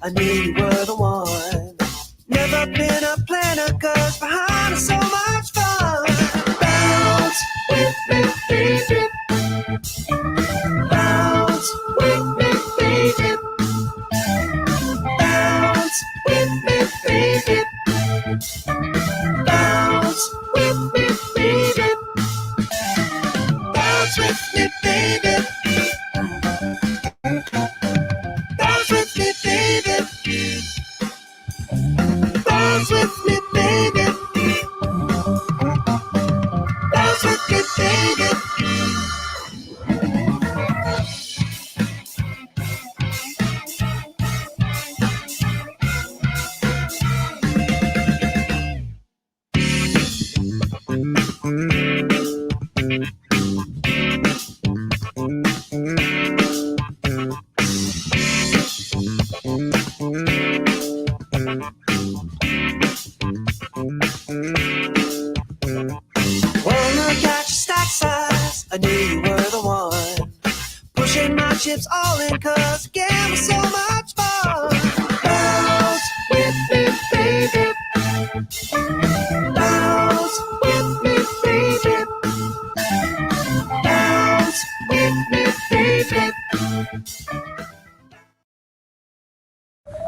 I knew you were the one. Never been a planner, cause behind is so much fun. Bounce with me, baby. Bounce with me, baby. Bounce with me, baby. Bounce with me, baby. Bounce with me, baby. Bounce with me, baby. Bounce with me, baby. Bounce with me, baby. I knew you were the one. Pushing my chips all in, cause the game was so much fun. Bounce with me, baby. Bounce with me, baby. Bounce with me, baby.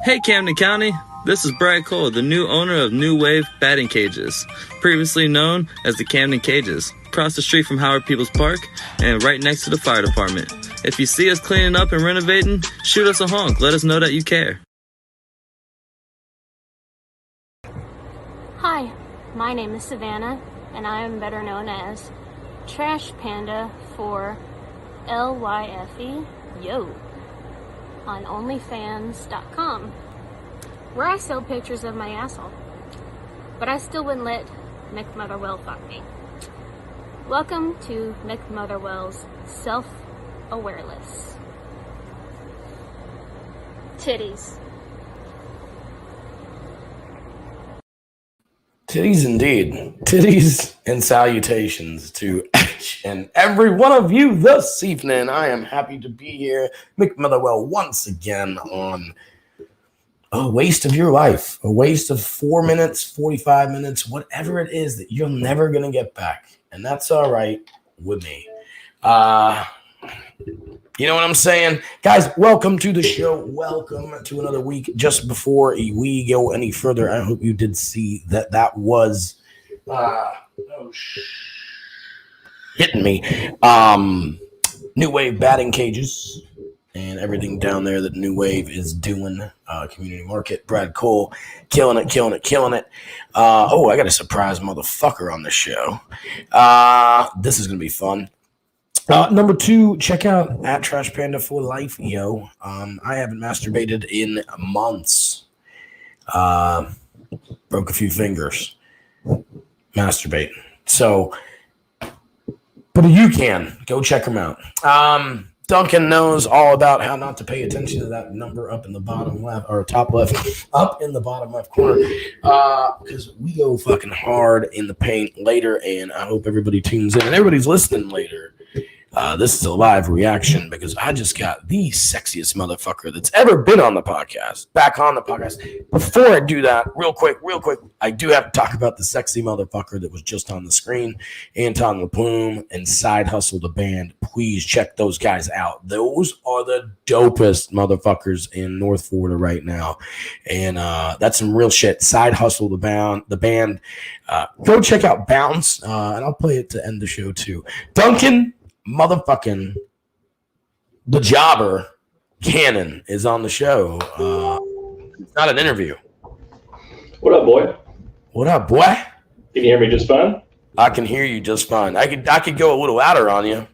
Hey Camden County, this is Brad Cole, the new owner of New Wave Batting Cages, previously known as the Camden Cages, across the street from Howard Peoples Park and right next to the fire department. If you see us cleaning up and renovating, shoot us a honk, let us know that you care. Hi, my name is Savannah, and I am better known as Trash Panda for LYFE, yo, on OnlyFans.com, where I sell pictures of my asshole. But I still wouldn't let Mick Motherwell fuck me. Welcome to Mick Motherwell's Self Awarless. Titties. Titties indeed. Titties and salutations to each and every one of you this evening. I am happy to be here, Mick Motherwell, once again on a waste of your life, a waste of 4 minutes, 45 minutes, whatever it is that you're never going to get back. And that's all right with me. You know what I'm saying? Guys, welcome to the show. Welcome to another week. Just before we go any further, I hope you did see that was hitting me. New Wave Batting Cages and everything down there that New Wave is doing. Community Market, Brad Cole, killing it. Oh, I got a surprise motherfucker on the show. This is going to be fun. Number 2, check out at Trash Panda for Life, yo. I haven't masturbated in months. Broke a few fingers. Masturbating. So, but you can. Go check them out. Duncan knows all about how not to pay attention to that number up in the bottom left, or top left, up in the bottom left corner, because we go fucking hard in the paint later, and I hope everybody tunes in and everybody's listening later. This is a live reaction because I just got the sexiest motherfucker that's ever been on the podcast, back on the podcast. Before I do that, real quick, I do have to talk about the sexy motherfucker that was just on the screen, Anton LaPlume and Side Hustle the band. Please check those guys out. Those are the dopest motherfuckers in North Florida right now. And that's some real shit. Side Hustle the band. Go check out Bounce, and I'll play it to end the show too. Duncan motherfucking the Jobber Cannon is on the show. It's not an interview. What up, boy? What up, boy? Can you hear me just fine? I can hear you just fine. I could go a little louder on you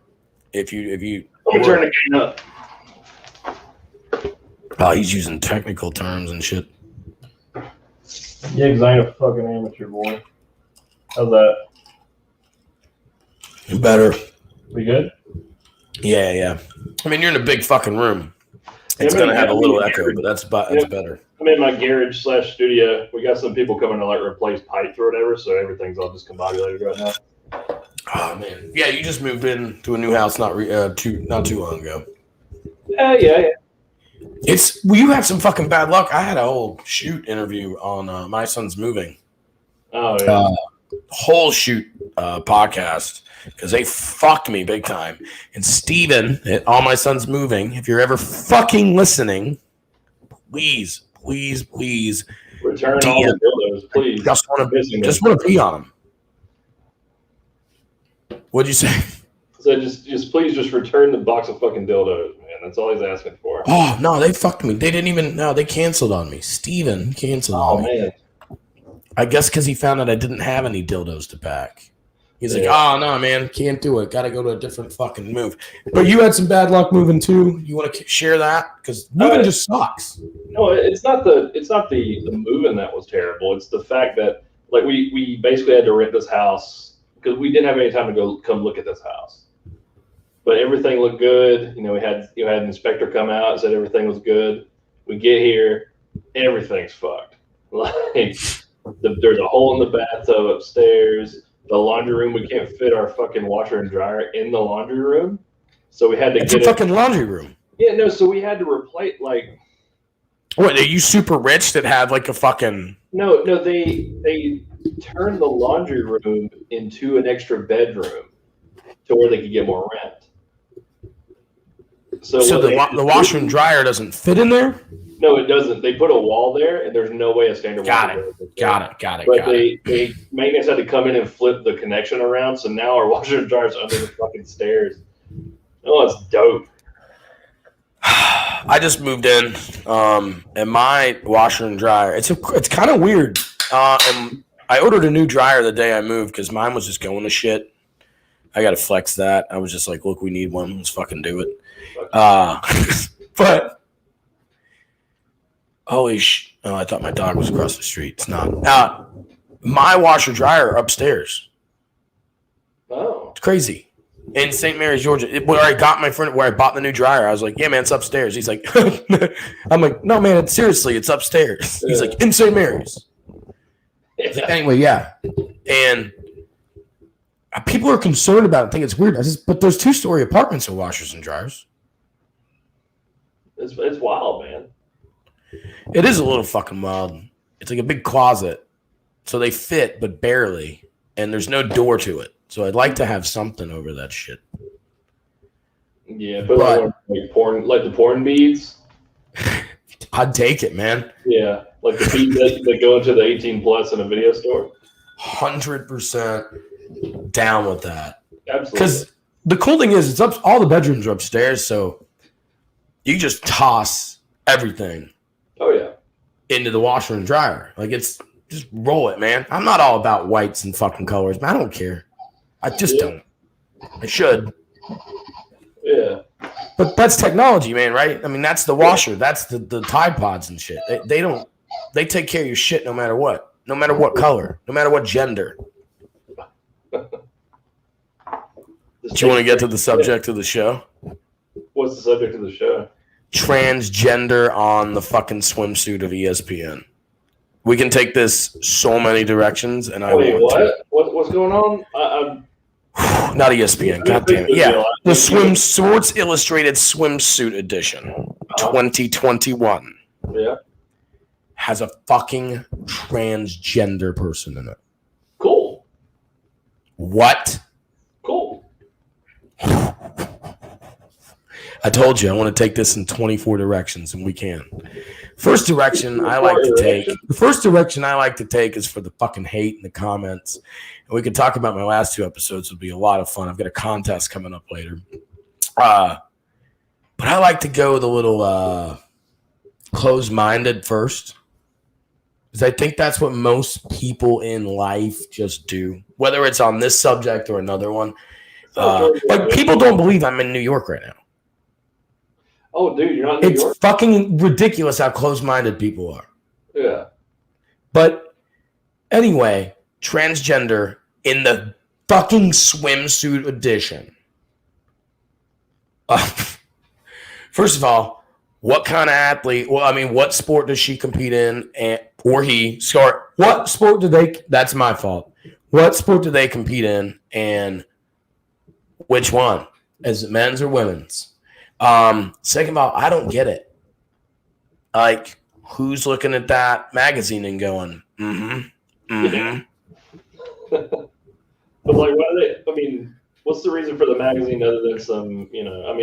if you. Let me turn the gain up. Oh, he's using technical terms and shit. Yeah, because I ain't a fucking amateur, boy. How's that? Better. We good? Yeah. I mean, you're in a big fucking room. It's gonna have a little echo, but that's better. I'm in my garage / studio. We got some people coming to like replace pipes or whatever, so everything's all discombobulated right now. Oh man, yeah, you just moved in to a new house not too long ago. Yeah. Well, you had some fucking bad luck. I had a whole shoot interview on My Son's Moving. Oh yeah. Whole shoot podcast because they fucked me big time. And Steven at All My Son's Moving, if you're ever fucking listening, please return all the dildos, please. Just want to pee on them. What'd you say? So just please just return the box of fucking dildos, man. That's all he's asking for. Oh no, they fucked me. They didn't even. No, they canceled on me. Steven canceled on me. Man. I guess because he found out I didn't have any dildos to pack. He's like, oh no, man, can't do it. Got to go to a different fucking move. But you had some bad luck moving too. You want to share that? Because moving just sucks. No, it's not the moving that was terrible. It's the fact that like we basically had to rent this house because we didn't have any time to come look at this house. But everything looked good. You know, we had an inspector come out and said everything was good. We get here, everything's fucked. Like there's a hole in the bathtub upstairs. The laundry room, we can't fit our fucking washer and dryer in the laundry room, so we had to get a fucking laundry room. Yeah, no, so we had to replace like. What, are you super rich that have like a fucking? No, they turned the laundry room into an extra bedroom to where they could get more rent. So the washer and dryer doesn't fit in there? No, it doesn't. They put a wall there, and there's no way a standard wall. Got it. But they maintenance had to come in and flip the connection around, so now our washer and dryer's under the fucking stairs. Oh, it's dope. I just moved in, and my washer and dryer. It's kind of weird. And I ordered a new dryer the day I moved because mine was just going to shit. I got to flex that. I was just like, look, we need one. Let's fucking do it. But holy oh, I thought my dog was across the street. It's not. My washer dryer upstairs. Oh, it's crazy. In St. Mary's, Georgia, where I bought the new dryer, I was like, yeah, man, it's upstairs. He's like, I'm like, no, man, it's upstairs. He's like, in St. Mary's. Like, anyway, yeah. And people are concerned about it. I think it's weird. But there's 2-story apartments with washers and dryers. It's wild, man. It is a little fucking wild. It's like a big closet. So they fit, but barely. And there's no door to it. So I'd like to have something over that shit. Yeah, but like the porn beads. I'd take it, man. Yeah, like the beads that go into the 18+ in a video store. 100% down with that. Absolutely. Because the cool thing is, it's up. All the bedrooms are upstairs, so you just toss everything. Oh yeah. Into the washer and dryer. Like just roll it, man. I'm not all about whites and fucking colors, man. I don't care. I just don't. I should. Yeah. But that's technology, man, right? I mean, that's the washer. That's the Tide Pods and shit. They take care of your shit no matter what. No matter what color. No matter what gender. Do you want to get to the subject of the show? What's the subject of the show? Transgender on the fucking swimsuit of ESPN. We can take this so many directions, and I Wait, want to. What's going on? Not ESPN. God damn it. Yeah, the Sports Illustrated Swimsuit Edition, 2021. Yeah. Has a fucking transgender person in it. Cool. What? Cool. I told you I want to take this in 24 directions, and we can. First direction I like to take. The first direction I like to take is for the fucking hate in the comments. And we can talk about my last 2 episodes. It'll be a lot of fun. I've got a contest coming up later. But I like to go the little closed-minded first. Because I think that's what most people in life just do, whether it's on this subject or another one. Like, people don't believe I'm in New York right now. Oh, dude, you're not in New York? It's fucking ridiculous how close-minded people are. Yeah. But anyway, transgender in the fucking swimsuit edition. First of all, what kind of athlete? Well, I mean, what sport does she compete in? Or he? Sorry, what sport do they? That's my fault. What sport do they compete in? And which one? Is it men's or women's? Second of all, I don't get it. Like, who's looking at that magazine and going, But like, what's the reason for the magazine other than some,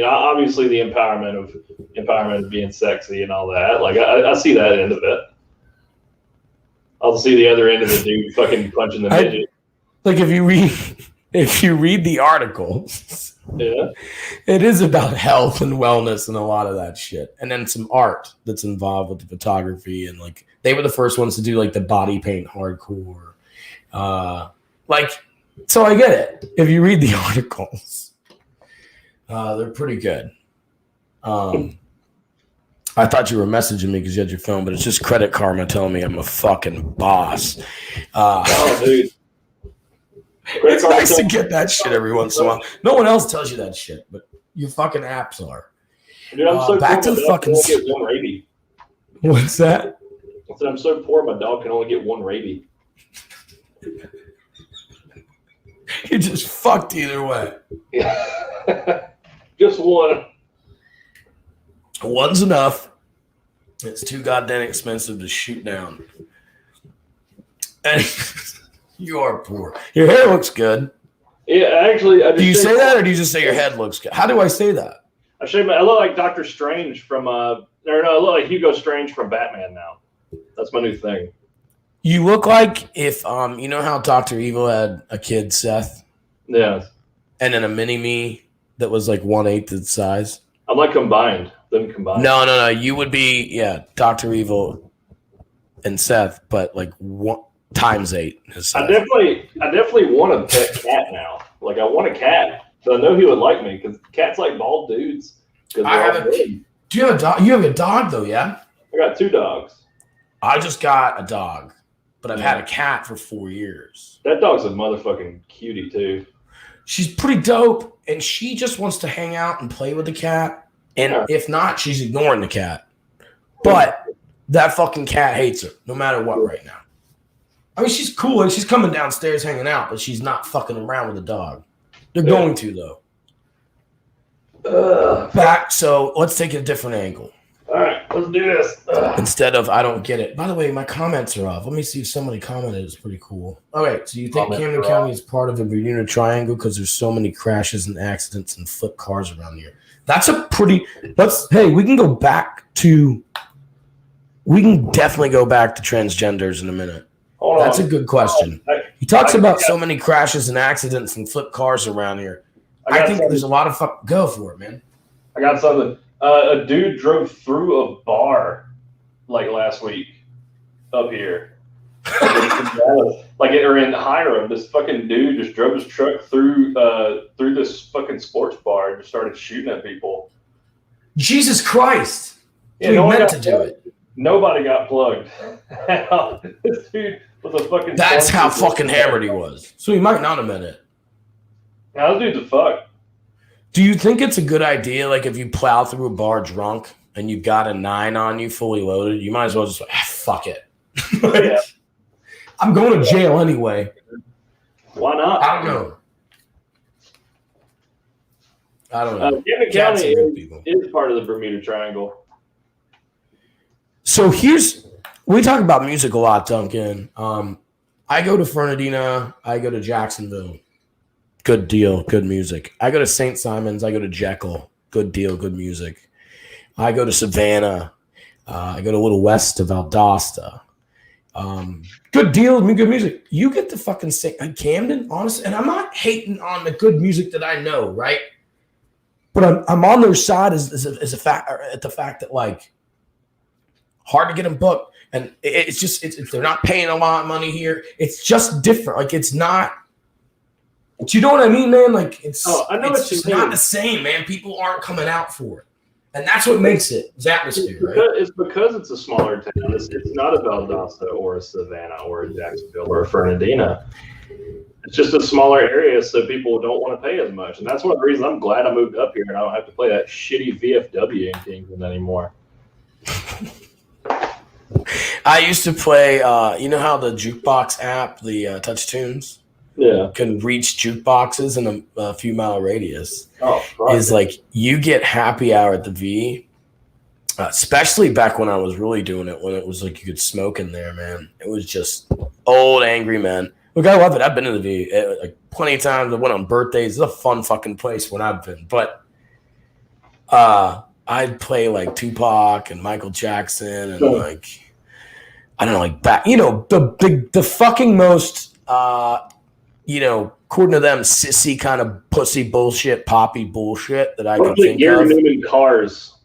obviously the empowerment of being sexy and all that. Like, I see that end of it. I'll see the other end of the dude fucking punching the midget. Like, if you read the articles, yeah, it is about health and wellness and a lot of that shit, and then some art that's involved with the photography, and like they were the first ones to do like the body paint hardcore, so I get it. If you read the articles, they're pretty good. I thought you were messaging me because you had your phone, but it's just Credit Karma telling me I'm a fucking boss. Oh, dude. It's nice to get that shit every once in a while. No one else tells you that shit, but your fucking apps are. Dude, I'm so back poor, to the my fucking. dog can only get one rabies. What's that? I said I'm so poor, my dog can only get one rabies. You just fucked either way. Yeah. Just one. One's enough. It's too goddamn expensive to shoot down. And you are poor. Your hair looks good. Yeah, actually. Do you say that, or do you just say your head looks good? How do I say that? I look like Doctor Strange from I look like Hugo Strange from Batman now. That's my new thing. You look like if you know how Dr. Evil had a kid, Seth? Yeah. And then a mini-me that was like 1/8 the size? I'm like combined. Them combined. No. You would be, Dr. Evil and Seth, but like 1x8 his size. I definitely want a pet cat now. Like, I want a cat. So I know he would like me because cats like bald dudes. Do you have a dog? You have a dog though, yeah? I got 2 dogs. I just got a dog, but I've had a cat for 4 years. That dog's a motherfucking cutie too. She's pretty dope, and she just wants to hang out and play with the cat. And if not, she's ignoring the cat. But that fucking cat hates her, no matter what right now. I mean, she's cool, and she's coming downstairs hanging out, but she's not fucking around with the dog. They're going to, though. So let's take a different angle. All right, let's do this. Instead of, I don't get it. By the way, my comments are off. Let me see if somebody commented. It's pretty cool. Okay, so you think Camden County is part of the Bermuda Triangle because there's so many crashes and accidents and flipped cars around here? That's a pretty. We can go back to. We can definitely go back to transgenders in a minute. That's a good question. He talks about so many crashes and accidents and flipped cars around here. I think there's a lot of Go for it, man. I got something. A dude drove through a bar like last week up here. Or in Hiram, this fucking dude just drove his truck through this fucking sports bar and just started shooting at people. Jesus Christ! Yeah, we meant to do it. Nobody got plugged. This dude was a fucking. That's how fucking hammered he was. So he might not have meant it. Now this dude's a fuck. Do you think it's a good idea, like if you plow through a bar drunk and you got a 9 on you fully loaded, you might as well just fuck it. Yeah. I'm going to jail anyway. Why not? I don't know. Camden County is part of the Bermuda Triangle. So we talk about music a lot, Duncan. I go to Fernandina. I go to Jacksonville. Good deal, good music. I go to St. Simon's. I go to Jekyll. Good deal, good music. I go to Savannah. I go to a little west of Valdosta. Good deal, good music. You get to fucking sing Camden, honestly, and I'm not hating on the good music that I know, right? But I'm on their side as a fact, at the fact that like hard to get them booked. And it's just, they're not paying a lot of money here. It's just different. Like, it's not, do you know what I mean, man? Like, it's just not the same, man. People aren't coming out for it. And that's what makes it. It's atmosphere, right? It's because it's a smaller town. It's not a Valdosta or a Savannah or a Jacksonville or a Fernandina. It's just a smaller area, so people don't want to pay as much. And that's one of the reasons I'm glad I moved up here and I don't have to play that shitty VFW in Kingston anymore. I used to play, you know how the jukebox app, the Touch Tunes, can reach jukeboxes in a few mile radius. Oh, right. Is like you get happy hour at the V, especially back when I was really doing it, when it was like you could smoke in there, man. It was just old angry men. Look, I love it. I've been to the V like plenty of times. I went on birthdays. It's a fun fucking place when I've been. But I'd play like Tupac and Michael Jackson and like I don't know, like back. You know, the fucking most you know, according to them, sissy kind of pussy bullshit, poppy bullshit that I can think of. Newman cars.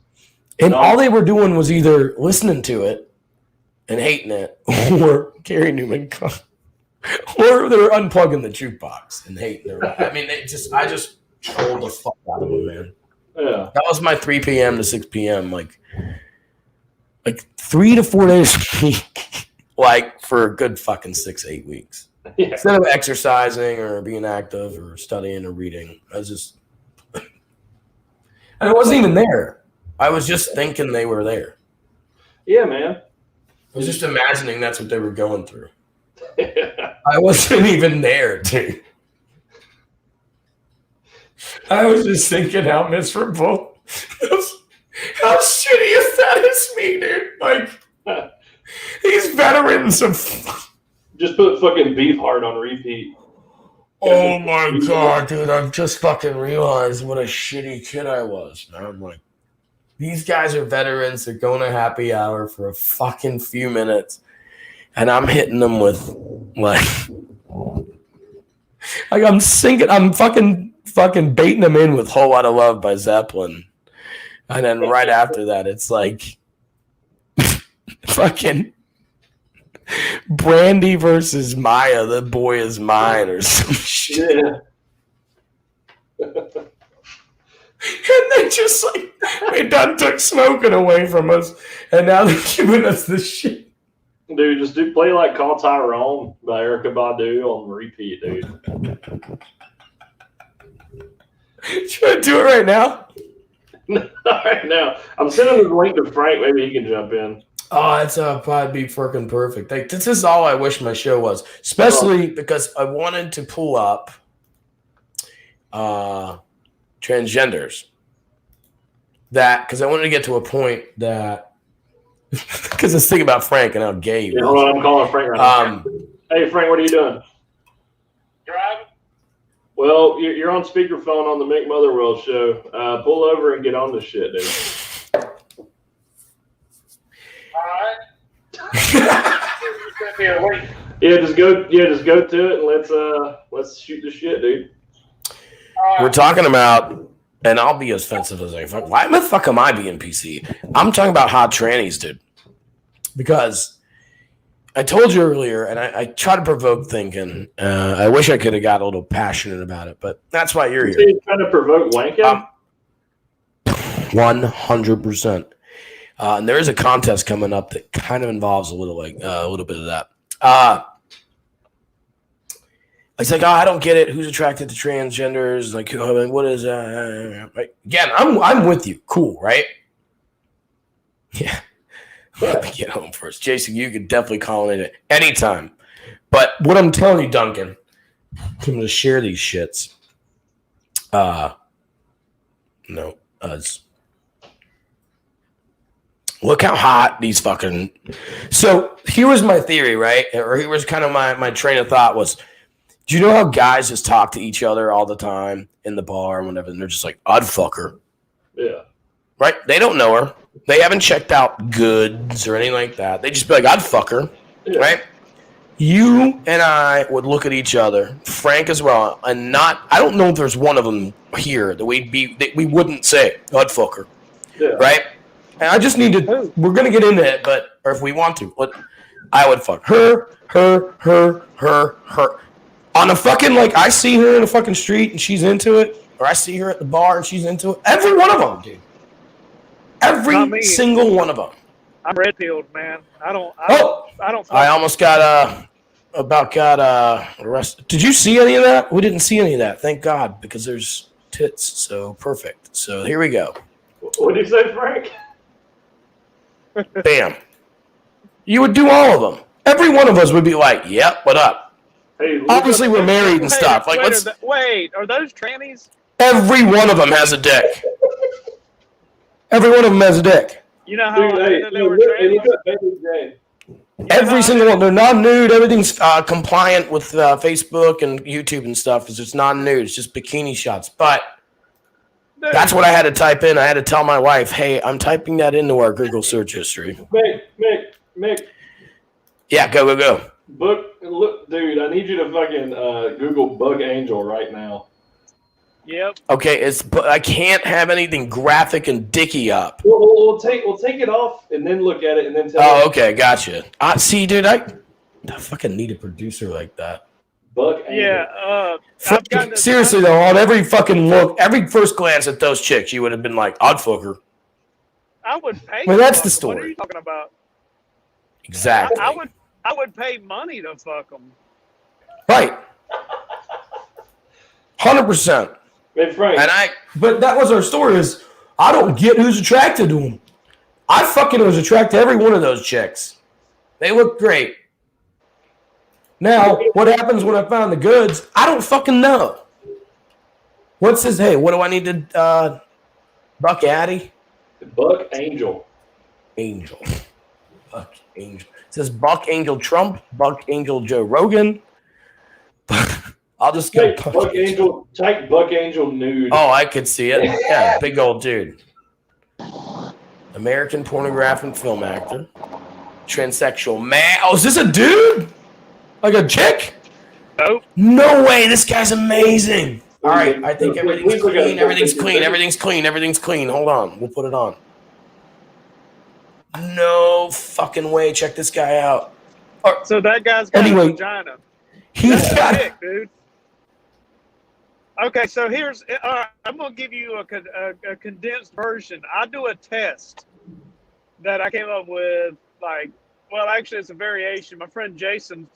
And all they were doing was either listening to it and hating it, or Gary Newman cars. Or they were unplugging the jukebox and hating it. I mean, I just trolled the fuck out of them, man. Yeah. That was my 3 p.m. to 6 p.m. Like 3 to 4 days a week, like for a good fucking 6-8 weeks. Yeah. Instead of exercising or being active or studying or reading, I was just, and I wasn't even there. I was just thinking they were there. Yeah, man. I was just imagining that's what they were going through. I wasn't even there, dude. I was just thinking how miserable, how shitty is that is me, dude. Like, these veterans of... Just put fucking Beefheart on repeat. Oh my God, dude. I've just fucking realized what a shitty kid I was. Man. I'm like, these guys are veterans. They're going to happy hour for a fucking few minutes. And I'm hitting them with, like I'm singing, I'm fucking baiting them in with Whole Lotta Love by Zeppelin. And then right after that, it's like fucking Brandy versus Maya, the boy is mine, or some shit. Yeah. And they just like, they done took smoking away from us, and now they're giving us this shit. Dude, just play like Call Tyrone by Erykah Badu on repeat, dude. Should I do it right now? Not right now. I'm sending the link to Frank. Maybe he can jump in. Oh, it's probably be freaking perfect. Like, this is all I wish my show was, especially because I wanted to pull up transgenders. Because I wanted to get to a point that, because this thing about Frank and how gay he was. Hold on, I'm calling Frank right now. Hey, Frank, what are you doing? Driving. Well, you're on speakerphone on the Mick Motherwell show. Pull over and get on this shit, dude. All right. Yeah, just go to it and let's shoot the shit, dude. We're talking about, and I'll be as offensive as I fuck. Why the fuck am I being PC? I'm talking about hot trannies, dude. Because I told you earlier, and I try to provoke thinking. I wish I could have got a little passionate about it, but that's why you're here. You're trying to provoke wanking? 100%. And there is a contest coming up that kind of involves a little bit of that. It's like, I don't get it. Who's attracted to transgenders? Like, what is that? Again, I'm with you. Cool, right? Yeah. Let me get home first. Jason, you could definitely call in at any time. But what I'm telling you, Duncan, I'm going to share these shits. Look how hot these fucking... So here was my theory, right? Or here was kind of my train of thought was, do you know how guys just talk to each other all the time in the bar and whatever, and they're just like, I'd fuck her. Yeah. Right? They don't know her. They haven't checked out goods or anything like that. They just be like, I'd fuck her. Yeah. Right? You and I would look at each other, Frank as well, and I don't know if there's one of them here that we wouldn't say, I'd fuck her. Yeah. Right? And I just need to. We're gonna get into it, or if we want to, I would fuck her. On a fucking I see her in a fucking street and she's into it, or I see her at the bar and she's into it. Every one of them, dude. Every single one of them. I'm red pilled, man. I don't. I almost got arrested. Did you see any of that? We didn't see any of that. Thank God, because there's tits. So perfect. So here we go. What did you say, Frank? Bam. You would do all of them. Every one of us would be like, "Yep, what up?" Hey, obviously we're married and stuff. Are those trannies? Every one of them has a dick. Every one of them has a dick. You know how they were trannies? Every single one. They're non-nude. Everything's compliant with Facebook and YouTube and stuff. It's just non-nude. It's just bikini shots. But that's what I had to type in. I had to tell my wife, "Hey, I'm typing that into our Google search history." Mick. Yeah, go. Look, dude, I need you to fucking Google Bug Angel right now. Yep. Okay, I can't have anything graphic and dicky up. We'll take it off and then look at it and then tell. Oh, okay, gotcha. See, dude, I fucking need a producer like that. Bug Angel. Yeah. Seriously though, on every fucking look, every first glance at those chicks, you would have been like, "I'd fuck her." I would pay. Well, that's the story. What are you talking about? Exactly. I would pay money to fuck them. Right. 100%. Hey, Frank. But that was our story. Is I don't get who's attracted to them. I fucking was attracted to every one of those chicks. They look great. Now, what happens when I found the goods? I don't fucking know. What's his? Hey, what do I need to? Buck Addy. Buck Angel. Buck Angel. It says Buck Angel Trump, Buck Angel Joe Rogan. I'll just go. Type Buck Angel nude. Oh, I could see it. Yeah, big old dude. American pornographic film actor. Transsexual man. Oh, is this a dude? Like a chick? Nope. No way. This guy's amazing. All right, I think everything's clean. Everything's clean. Hold on. We'll put it on. No fucking way. Check this guy out. So that guy's got a vagina. He's got dick, dude. Okay, so here's. I'm gonna give you a condensed version. I do a test that I came up with. Actually, it's a variation. My friend Jason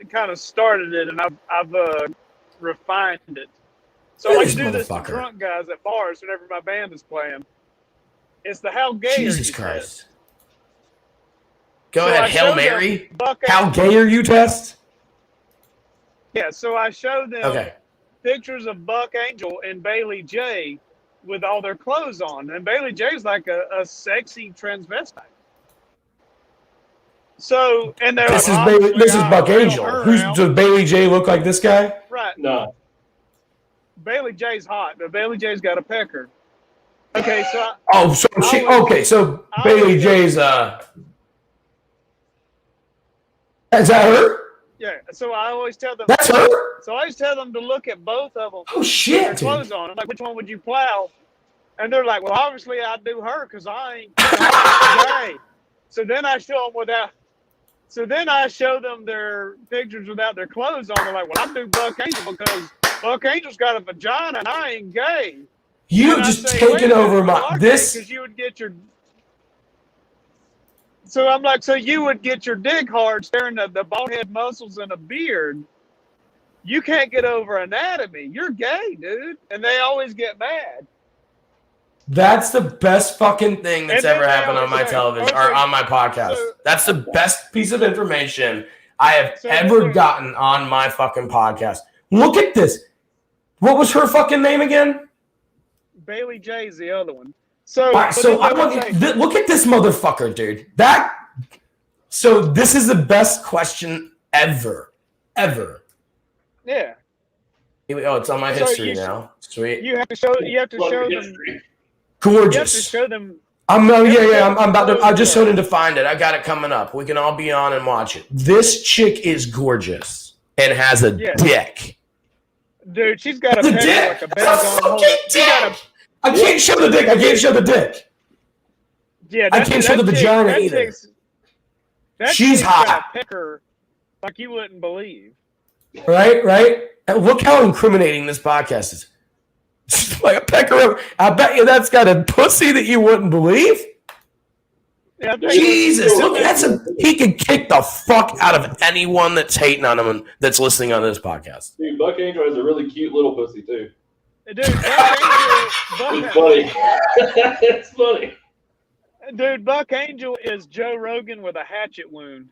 kind of started it, and I've refined it. So I do this to drunk guys at bars whenever my band is playing. It's the how gay Jesus are you Christ. test. Go ahead, Hail Mary. How gay are you test? Yeah, so I showed them pictures of Buck Angel and Bailey J with all their clothes on. And Bailey J's like a sexy transvestite. So, and they're this is Buck Angel. Does Bailey J look like this guy? Right. No. Bailey J's hot, but Bailey J's got a pecker. Okay, so so Bailey J's is that her? Yeah, so I always tell them that's her. So I always tell them to look at both of them. Oh shit! Their clothes on. I'm like, which one would you plow? And they're like, well, obviously I'd do her because I ain't gay. So then I show them without. So then I show them their pictures without their clothes on. They're like, well, I do Buck Angel because Buck Angel's got a vagina and I ain't gay. You just taken over this. Because you would get your. So I'm like, so you would get your dick hard staring at the bald head muscles and a beard. You can't get over anatomy. You're gay, dude. And they always get mad. That's the best fucking thing that's ever happened on my television or on my podcast. That's the best piece of information I have ever gotten on my fucking podcast. Look at this. What was her fucking name again? Bailey J's the other one. So I want look at this motherfucker, dude. So this is the best question ever. Yeah. Oh, it's on my history now. Sweet. You have to show them. Gorgeous. You have to show them. I'm about to. I just showed him to find it. I got it coming up. We can all be on and watch it. This chick is gorgeous and has a dick. Dude, she's got a dick. Like a fucking dick. I can't show the dick. Yeah, I can't show the vagina either. She's hot. Got a pecker like you wouldn't believe. Right? And look how incriminating this podcast is. Like a pecker. I bet you that's got a pussy that you wouldn't believe. Yeah, Jesus, look, he could kick the fuck out of anyone that's hating on him and that's listening on this podcast. Dude, Buck Angel has a really cute little pussy too. Dude, Buck It's funny. It's funny. Dude, Buck Angel is Joe Rogan with a hatchet wound.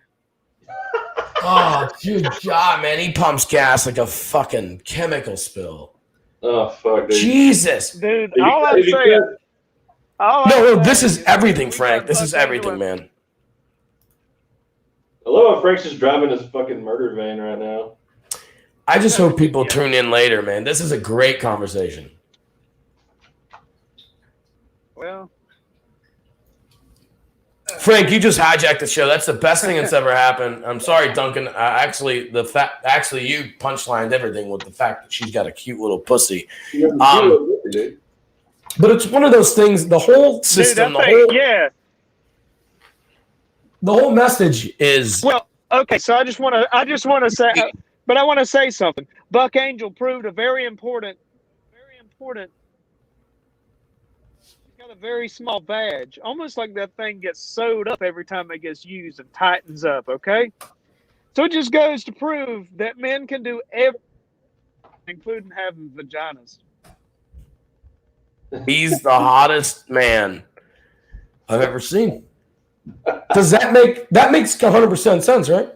Oh, good God, man. He pumps gas like a fucking chemical spill. Oh, fuck, dude. Jesus. Dude, all I'm saying... No, this is everything, Frank. This is everything, man. I love how Frank's just driving his fucking murder van right now. I just hope people tune in later, man. This is a great conversation. Well... Frank, you just hijacked the show. That's the best thing that's ever happened. I'm sorry, Duncan. You punchlined everything with the fact that she's got a cute little pussy. But it's one of those things. The whole system, the whole message is. Well, okay. So I just want to say, but I want to say something. Buck Angel proved a very important. Got a very small badge, almost like that thing gets sewed up every time it gets used and tightens up. Okay, so it just goes to prove that men can do everything, including having vaginas. He's the hottest man I've ever seen. Does that makes 100% sense, right?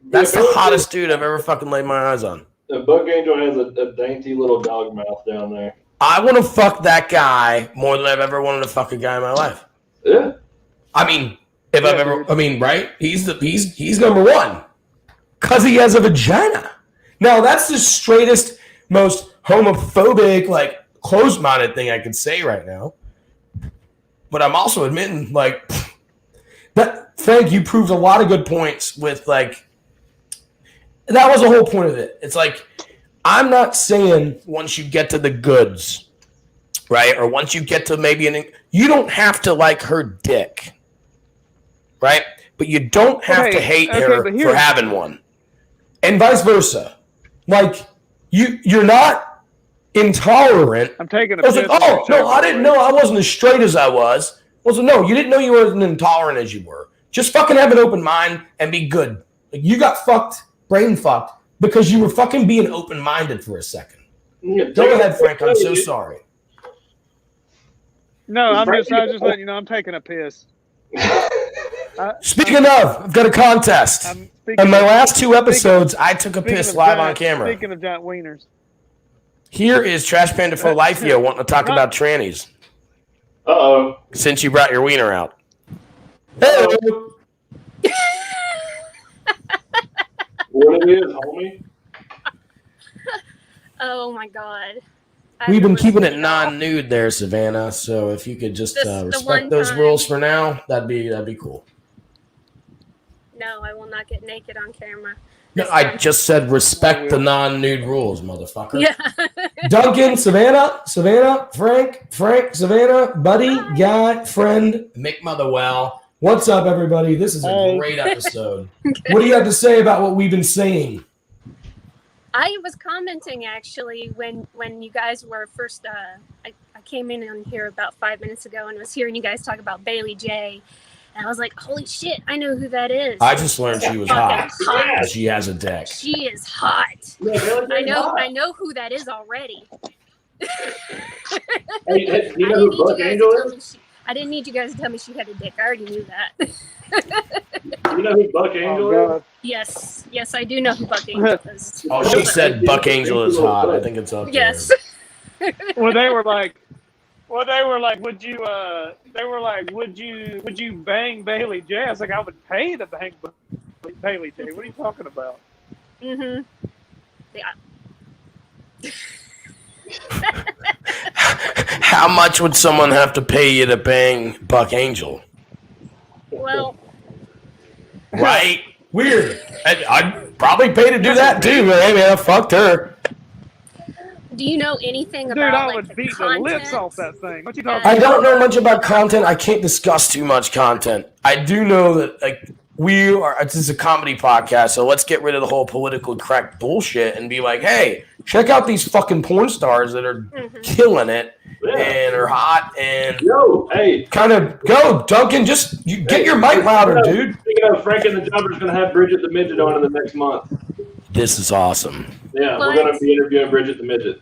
That's the hottest dude I've ever fucking laid my eyes on. Buck Angel has a dainty little dog mouth down there. I want to fuck that guy more than I've ever wanted to fuck a guy in my life. Yeah. I mean, right? He's number one because he has a vagina. Now that's the straightest, most homophobic, like closed-minded thing I could say right now. But I'm also admitting, like, that. Frank, you proved a lot of good points with like. That was the whole point of it. It's like. I'm not saying once you get to the goods, right? Or once you get to maybe you don't have to like her dick, right? But you don't have to hate her for having one. And vice versa. Like, you're not intolerant. I'm taking a I was like, oh, no, I didn't know I wasn't as straight as I was. I was like, no, you didn't know you weren't as intolerant as you were. Just fucking have an open mind and be good. Like, you got fucked, brain fucked. Because you were fucking being open-minded for a second. Go ahead, Frank. I'm so sorry. No, I was just letting you know I'm taking a piss. Speaking of, I've got a contest. In my last two episodes, I took a piss live on camera. Speaking of giant wieners. Here is Trash Panda for Lifeo wanting to talk about trannies. Uh-oh. Since you brought your wiener out. Hello. What it is, homie? Oh my God. We've been keeping it non-nude there, Savannah. So if you could just respect those rules for now, that'd be cool. No, I will not get naked on camera. No, I just said respect the non-nude rules, motherfucker. Yeah. Duncan, Savannah, Frank, Savannah, buddy, guy, friend, Mick Motherwell. What's up, everybody? This is a great episode. What do you have to say about what we've been saying? I was commenting actually when you guys were first. I came in on here about 5 minutes ago and was hearing you guys talk about Bailey J, and I was like, "Holy shit! I know who that is." I just learned she was hot. She has a dick. She is hot. I know who that is already. Hey, you know who Buck Angel is? I didn't need you guys to tell me she had a dick. I already knew that. You know who Buck Angel is? Yes, I do know who Buck Angel is. Oh, she said Buck Angel is hot. I think it's up there. Yes. Well, they were like, would you? They were like, would you bang Bailey J? I was like, I would pay to bang Bailey J. What are you talking about? Mm-hmm. Yeah. How much would someone have to pay you to bang Buck Angel? Well, right? Weird. I'd probably pay to do that too. But hey, man, I fucked her. Do you know anything Dude, about I like would the beat the lips content? off that thing. What you talking Yeah. I about? don't know much about content. I can't discuss too much content. I do know that like this is a comedy podcast, so let's get rid of the whole political correct bullshit and be like, hey, check out these fucking porn stars that are killing it and are hot and hey, kind of go, Duncan. Just get your mic louder, dude. Speaking of, Frank and the Jumper's going to have Bridget the Midget on in the next month. This is awesome. Yeah, What? we're going to be interviewing Bridget the Midget.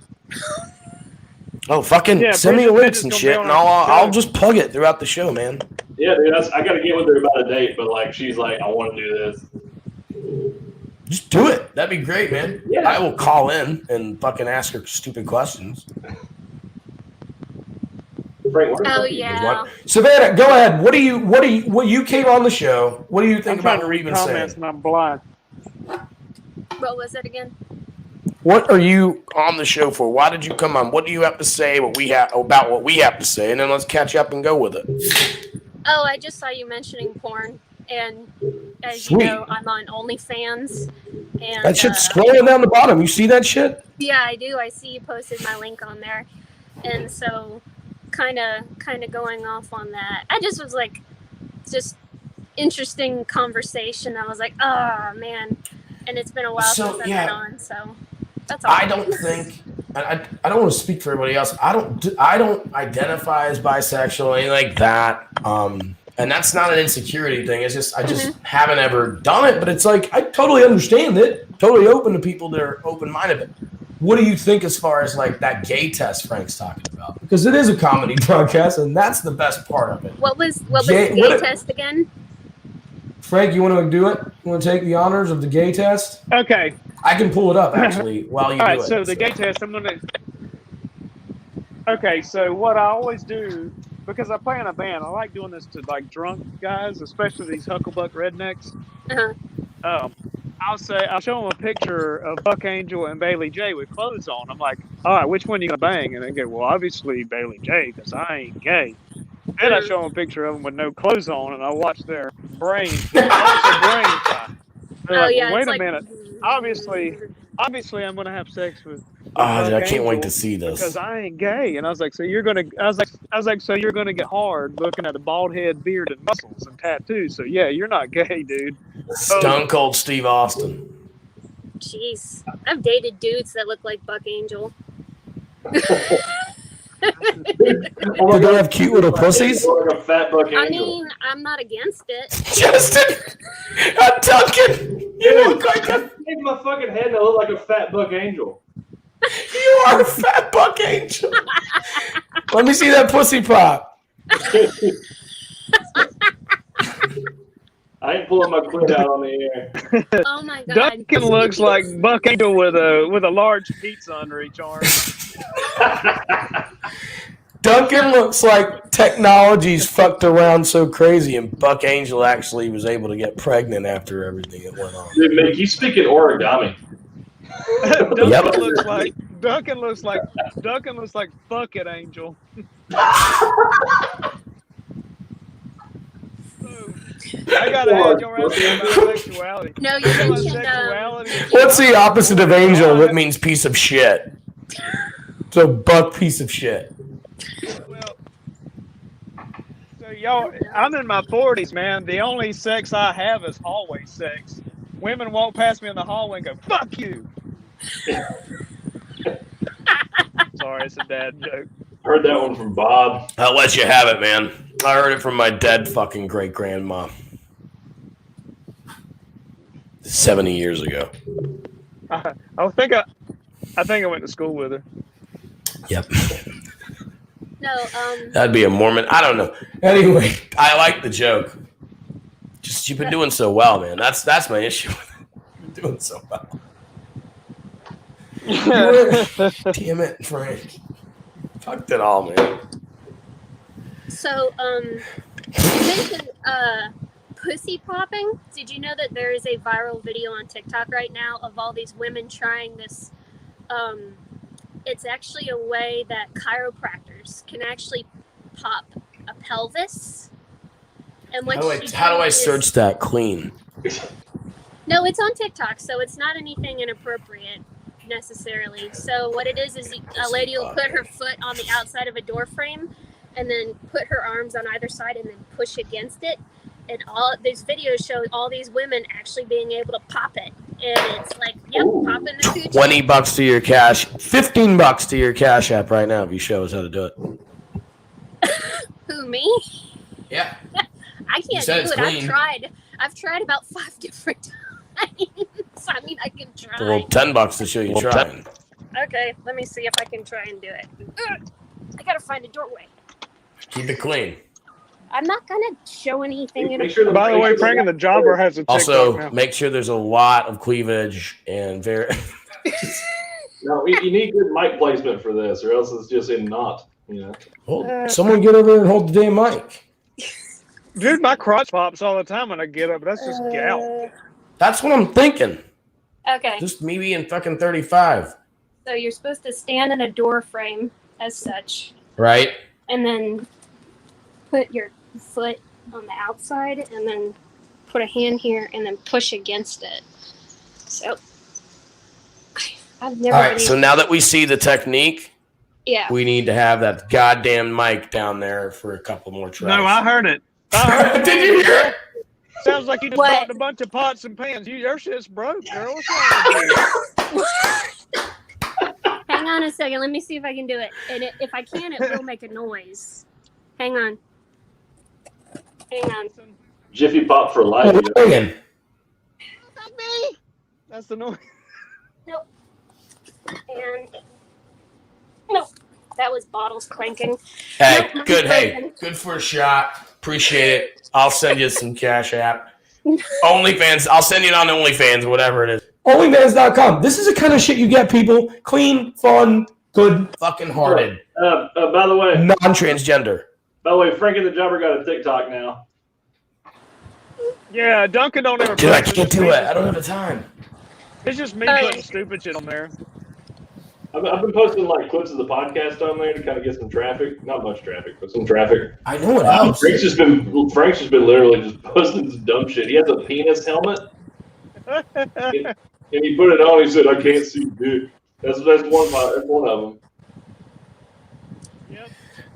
Oh, fucking Yeah, send me Bridget links Midget's and gonna shit, be on and our I'll show. just plug it throughout the show, man. Yeah, dude, I got to get with her about a date, but like she's like, I want to do this. Just do it. That'd be great, man. Yeah. I will call in and fucking ask her stupid questions. Frank, what Oh yeah. Savannah, go ahead. What you came on the show? What do you think I'm trying about to what read we've been comments saying? and I'm blind. What was it again? What are you on the show for? Why did you come on? What do you have to say? What we have to say, and then let's catch up and go with it. Oh, I just saw you mentioning porn, and as Sweet. you know, I'm on OnlyFans, and That shit's scrolling down the bottom. You see that shit? yeah, I do. I see you posted my link on there, and so kind of going off on that. I just was like, just interesting conversation. I was like, oh man, and it's been a while So, since I've yeah. been on, so that's all. I don't think I don't want to speak for everybody else. I don't identify as bisexual or anything like that. And that's not an insecurity thing. It's just I just haven't ever done it. But it's like I totally understand it. Totally open to people that are open-minded. But what do you think as far as like that gay test Frank's talking about? Because it is a comedy podcast, and that's the best part of it. What was the gay test again? Frank, you want to do it? You want to take the honors of the gay test? Okay. I can pull it up actually while you All do right, it. so the gay test, I'm going to... Okay, so what I always do, because I play in a band, I like doing this to like drunk guys, especially these hucklebuck rednecks. I'll show them a picture of Buck Angel and Bailey J with clothes on. I'm like, all right, which one are you gonna bang? And they go, well, obviously Bailey J, because I ain't gay. Then I show them a picture of them with no clothes on, and I watch their brains. They're like, well, wait a minute. Obviously, I'm gonna have sex with. I can't wait to see this. Because I ain't gay, and I was like, so you're gonna get hard looking at a bald head, beard, and muscles and tattoos. So yeah, you're not gay, dude. Stone Cold Steve Austin. Jeez, I've dated dudes that look like Buck Angel. Do they have cute little pussies? Like a fat Buck Angel. I mean, I'm not against it. Justin, Duncan, you look like a. Shave my fucking head and I look like a fat Buck Angel. You are a fat Buck Angel. Let me see that pussy pop. I ain't pulling my clit out on the air. Oh my god. Duncan looks like Buck Angel with a large pizza under each arm. Duncan looks like technology's fucked around so crazy, and Buck Angel actually was able to get pregnant after everything that went on. Dude, Mick, you speak in origami. Duncan looks like fuck it, Angel. I gotta ask your answer about sexuality. No, you mentioned Sexuality. What's the opposite of angel that means piece of shit? So Buck piece of shit. Well, so y'all, I'm in my 40s, man. The only sex I have is hallway sex. Women walk past me in the hallway and go, "Fuck you." Sorry, it's a dad joke. Heard that one from Bob. I'll let you have it, man. I heard it from my dead fucking great grandma 70 years ago. I think I went to school with her. Yep. no, That'd be a Mormon. I don't know. Anyway, I like the joke. Just you've been doing so well, man. That's my issue with it. You're doing so well. Damn it, Frank. Fucked it all, man. so you mentioned pussy popping. Did you know that there is a viral video on TikTok right now of all these women trying this? It's actually a way that chiropractors can actually pop a pelvis. And what How do I search that clean? No, it's on TikTok, so it's not anything inappropriate. necessarily. So what it is a lady will put her foot on the outside of a door frame and then put her arms on either side and then push against it. And all these videos show all these women actually being able to pop it. And it's like, yep, popping the coochie. $20 to your cash, $15 to your Cash App right now if you show us how to do it. Who, me? Yeah. I can't do it. I've tried about 5 different times. I mean, I can try. Well, $10 to show you trying. Okay, let me see if I can try and do it. I gotta find a doorway. Keep it clean. I'm not gonna show anything. By the way, Frank and the Jobber has a TikTok Also, now. make sure there's a lot of cleavage and very. No, you need good mic placement for this, or else it's just in knot. You know. Well, someone get over and hold the damn mic. Dude, my crotch pops all the time when I get up. But that's just gout. That's what I'm thinking. Okay. Just me being fucking 35. So you're supposed to stand in a door frame as such, Right? and then put your foot on the outside, and then put a hand here, and then push against it. So I've never. All right. So now that we see the technique, yeah. we need to have that goddamn mic down there for a couple more tries. No, I heard it. Did you hear it? Sounds like you just dropped a bunch of pots and pans. Your shit's broke, girl. What's wrong with you? Hang on a second. Let me see if I can do it. And if I can, it will make a noise. Hang on. Hang on. Jiffy Pop for life. Again. That's the noise. Nope. And nope. That was bottles clanking. Hey, Nope, good. Hey, broken. good for a shot. Appreciate it. I'll send you some Cash App. OnlyFans. I'll send you it on OnlyFans, whatever it is. OnlyFans.com. This is the kind of shit you get, people. Clean, fun, good, fucking hearted. By the way, non-transgender. By the way, Frank and the Jobber got a TikTok now. Yeah, Duncan don't ever. Dude, I can't do it. I don't have the time. It's just me putting stupid shit on there. I've been posting like clips of the podcast on there to kind of get some traffic. Not much traffic, but some traffic. I know it helps. Frank's just been literally just posting some dumb shit. He has a penis helmet, and he put it on. He said, "I can't see dick." That's one of them. Yep.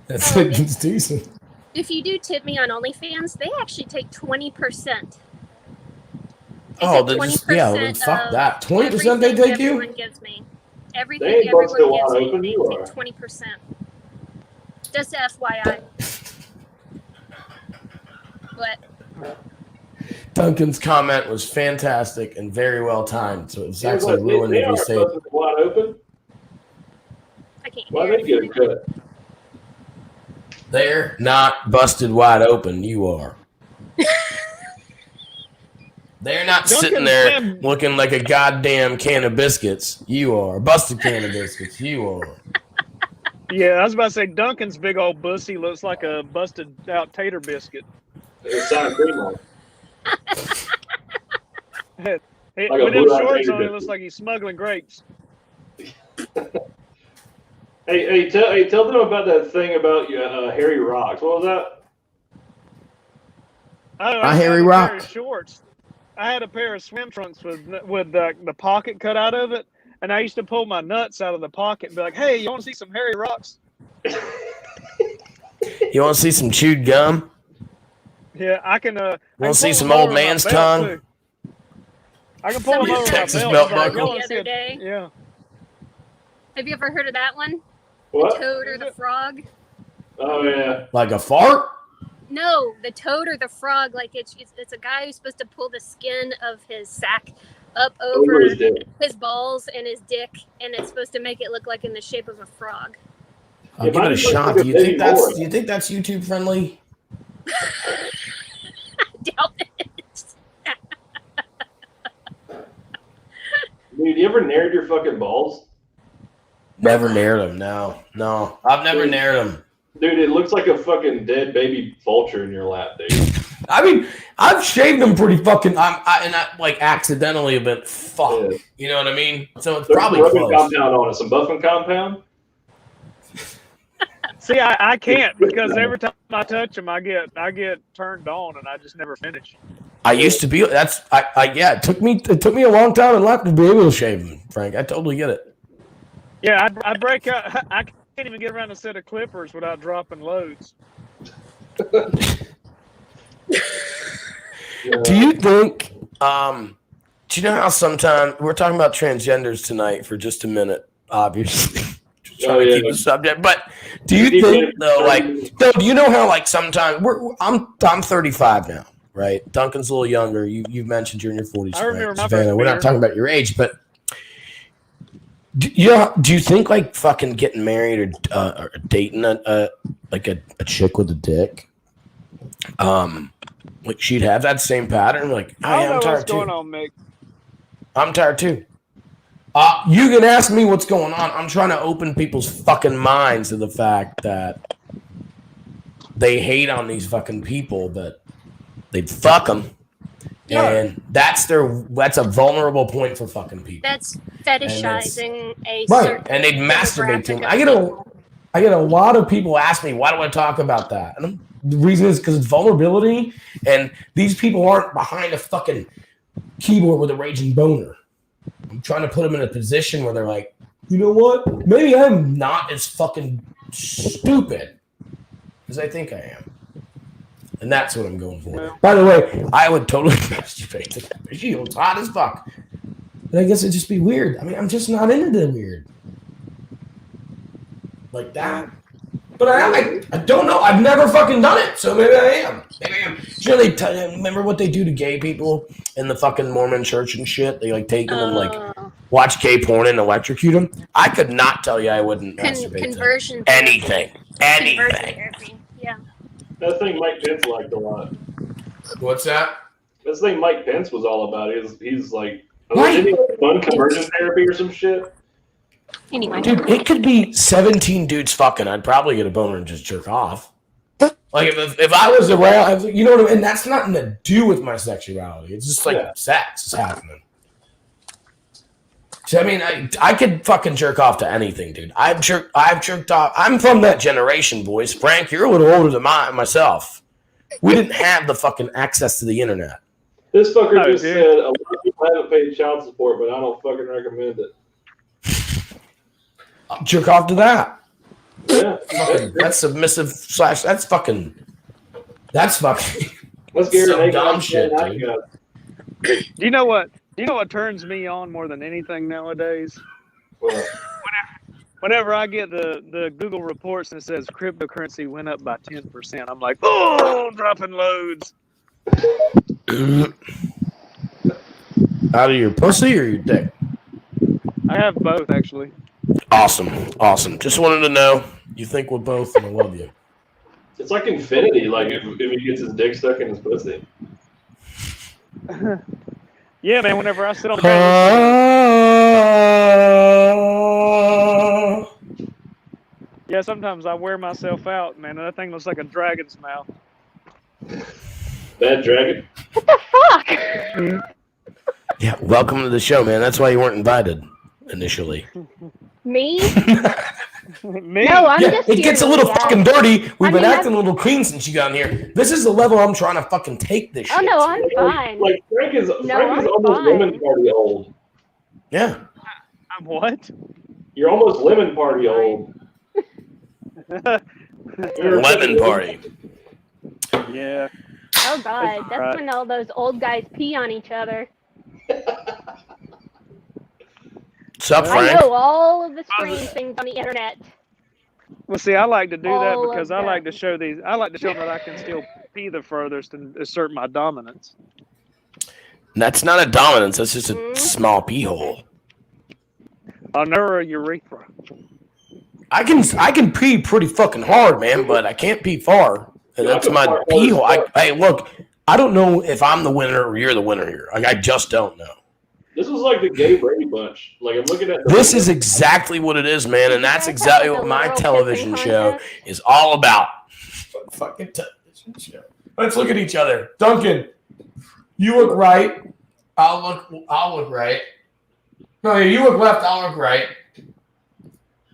That's decent. If you do tip me on OnlyFans, they actually take 20%. Oh, they just well, fuck that. 20% they take you? Everyone gives me. Everything They ain't everyone busted gives wide me, open, they you take are. 20%. Just FYI. But Duncan's comment was fantastic and very well timed, so it's actually ruined They if you are say busted wide open. I can't Why hear they get a anything. cut? they're not busted wide open. You are. They're not sitting there looking like a goddamn can of biscuits. You are. Busted can of biscuits. You are. Yeah, I was about to say Duncan's big old bussy looks like a busted out tater biscuit. It's sour cream on. With a them blue-eyed shorts tater on, it biscuit. looks like he's smuggling grapes. Hey, tell them about that thing about Harry Rocks. What was that? I Harry had a Rock. pair of shorts. I had a pair of swim trunks with the pocket cut out of it, and I used to pull my nuts out of the pocket and be like, "Hey, you want to see some Harry Rocks?" You want to see some chewed gum? Yeah, I can. Want to see some old man's tongue? I can pull them over Texas my belt belt. buckle? The other day. Yeah. Have you ever heard of that one? What? The toad or the frog? Oh yeah. Like a fart? No, the toad or the frog. Like it's a guy who's supposed to pull the skin of his sack up over his dick. his balls and his dick, and it's supposed to make it look like in the shape of a frog. I'll Yeah, give it a mine shot. looks Do like you a think baby that's? boy. Do you think that's YouTube friendly? I doubt it. Dude, you ever nared your fucking balls? Never nared them. No, I've never nared them. Dude, it looks like a fucking dead baby vulture in your lap, dude. I mean, I've shaved them pretty fucking. I like accidentally have been fuck. Yeah. You know what I mean? So it's There's probably some rubbing close. compound on it. Some buffing compound. See, I can't because every time I touch them, I get turned on, and I just never finish. I used to be. Yeah. It took me a long time in life to be able to shave them, Frank. I totally get it. Yeah, I break out. I can't even get around a set of clippers without dropping loads. Do you think? Do you know how sometimes we're talking about transgenders tonight for just a minute? Obviously, just trying to keep the subject. But do you think though, do you know how sometimes I'm 35 now, right? Duncan's a little younger. You've mentioned you're in your 40s. I remember my Savannah, first we're not talking about your age, but do you think fucking getting married or dating a chick with a dick, she'd have that same pattern? I don't know I'm tired what's going on, Mick. I'm tired too. You can ask me what's going on. I'm trying to open people's fucking minds to the fact that they hate on these fucking people, but they'd fuck them. Yeah. And that's a vulnerable point for fucking people. That's fetishizing a right, certain and they'd masturbate to them. I get a lot of people ask me, why do I talk about that? And the reason is because it's vulnerability, and these people aren't behind a fucking keyboard with a raging boner. I'm trying to put them in a position where they're like, you know what? Maybe I'm not as fucking stupid as I think I am. And that's what I'm going for. By the way, I would totally masturbate to that. She looks hot as fuck. But I guess it'd just be weird. I mean, I'm just not into the weird. Like that. But I don't know. I've never fucking done it. So maybe I am. You know, remember what they do to gay people in the fucking Mormon church and shit? They take them and watch gay porn and electrocute them. I could not tell you I wouldn't masturbate conversion to anything. Conversion therapy. Yeah. That thing Mike Pence liked a lot. What's that? This thing Mike Pence was all about. He's like, didn't he have fun conversion therapy or some shit? Anyway. Dude, it could be 17 dudes fucking. I'd probably get a boner and just jerk off. If I was around, you know what I mean? And that's nothing to do with my sexuality. It's just sex is happening. So, I mean, I could fucking jerk off to anything, dude. I've jerked off. I'm from that generation, boys. Frank, you're a little older than myself. We didn't have the fucking access to the internet. This fucker just said, a lot of people haven't paid child support, but I don't fucking recommend it. I'll jerk off to that. Yeah. That's submissive / that's fucking. Let's get some dumb shit, dude. Do you know what turns me on more than anything nowadays? What? Whenever I get the Google reports and it says cryptocurrency went up by 10%, I'm like, oh, dropping loads. Out of your pussy or your dick? I have both, actually. Awesome. Just wanted to know. You think we're both, and I love you. It's like infinity, if he gets his dick stuck in his pussy. Yeah, man, whenever I sit on the ground. Yeah, sometimes I wear myself out, man, and that thing looks like a dragon's mouth. Bad dragon? What the fuck? Yeah, welcome to the show, man. That's why you weren't invited initially. Me? Me? No, I'm just it gets a little fucking dirty. We've been acting I've... a little clean since you got in here. This is the level I'm trying to fucking take this shit. Oh, no, I'm fine. Frank is almost lemon party old. Yeah. I'm what? You're almost lemon party old. Lemon party. Yeah. Oh, God. That's when all those old guys pee on each other. What's up, Frank? I know all of the strange things on the internet. Well, see, I like to do that because I like to show them that I can still pee the furthest and assert my dominance. That's not a dominance. That's just a small pee hole. A urethra. I can pee pretty fucking hard, man, but I can't pee far. And that's my pee hole. Hey, look, I don't know if I'm the winner or you're the winner here. I just don't know. This was like the gay Brady Bunch. I'm looking at this is exactly what it is, man, and that's exactly what my television show is all about. Fucking television show. Let's look at each other. Duncan, you look right. I'll look right. No, you look left. I'll look right.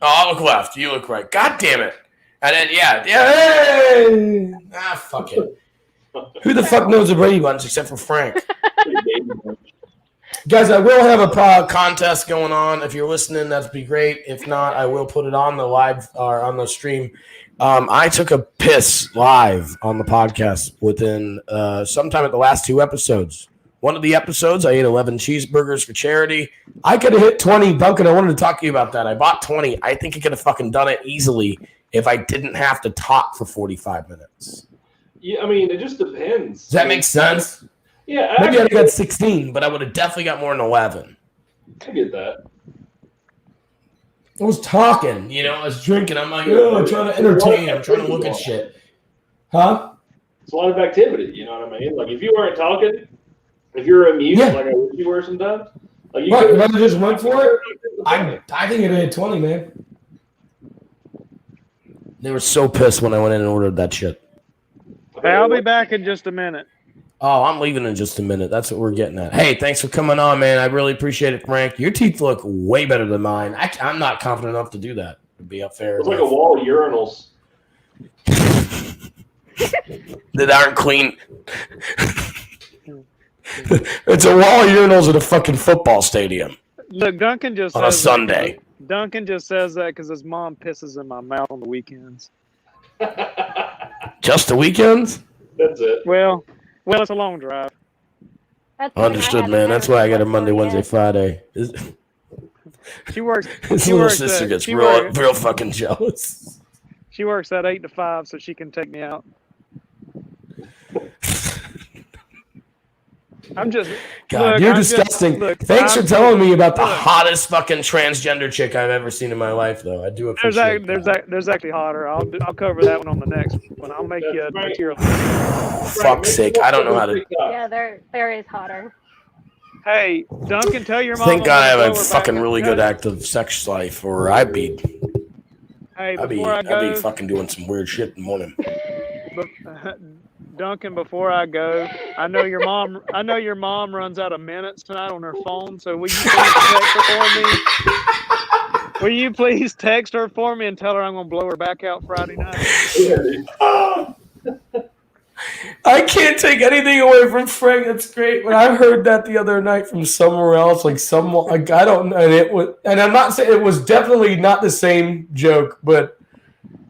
Oh, I'll look left. You look right. God damn it! And then hey! Fuck it. Who the fuck knows the Brady Bunch except for Frank? Guys, I will have a contest going on. If you're listening, that'd be great. If not, I will put it on the live or on the stream. I took a piss live on the podcast within sometime at the last 2 episodes. One of the episodes, I ate 11 cheeseburgers for charity. I could have hit 20. Duncan, I wanted to talk to you about that. I bought 20. I think I could have fucking done it easily if I didn't have to talk for 45 minutes. Yeah, I mean, it just depends. Does that make sense? Yeah. Maybe I'd have got 16, but I would have definitely got more than 11. I get that. I was talking, I was drinking. I'm like, I'm trying to entertain. I'm trying to look at shit. Huh? It's a lot of activity, you know what I mean? Like, if you weren't talking, if you're a mute, like I wish you were sometimes, like you if I just went for it, I think it hit 20, man. They were so pissed when I went in and ordered that shit. Hey, I'll be back in just a minute. Oh, I'm leaving in just a minute. That's what we're getting at. Hey, thanks for coming on, man. I really appreciate it, Frank. Your teeth look way better than mine. I'm not confident enough to do that. To be up fair. It's like a wall of urinals. That aren't clean. It's a wall of urinals at a fucking football stadium. Look, Duncan just on a Sunday. Duncan just says that because his mom pisses in my mouth on the weekends. Just the weekends? That's it. Well, it's a long drive. Understood, man. That's why I got a Monday, Wednesday, Friday. She works. His little sister gets real fucking jealous. She works at 8 to 5, so she can take me out. I'm just. God, you're disgusting. Thanks for telling me about the hottest fucking transgender chick I've ever seen in my life, though. I do appreciate There's actually hotter. I'll cover that one on the next one. I'll make you a material. Fuck's sake, I don't know how to. Yeah, there is hotter. Hey, Duncan, tell your mom. Thank God I have a fucking really good active sex life, or I'd be fucking doing some weird shit in the morning. Duncan, before I go, I know your mom runs out of minutes tonight on her phone. So will you please text her for me? Will you please text her for me and tell her I'm gonna blow her back out Friday night? I can't take anything away from Frank. That's great. But I heard that the other night from somewhere else, like someone, like I don't know, and I'm not saying it was definitely not the same joke, but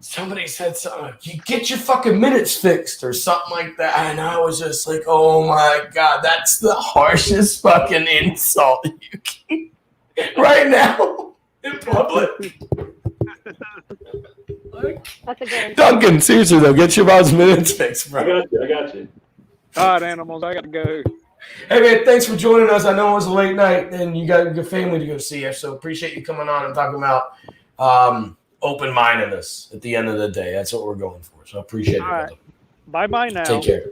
somebody said something like, "You get your fucking minutes fixed" or something like that, and I was just like, "Oh my God, that's the harshest fucking insult you can right now in public." That's a good. Duncan, seriously though, get your mom's minutes fixed, bro. I got you. All right, animals, I got to go. Hey man, thanks for joining us. I know it was a late night and you got your family to go see you, so appreciate you coming on and talking about open-mindedness at the end of the day. That's what we're going for. So appreciate it. All right. Bye now. Take care.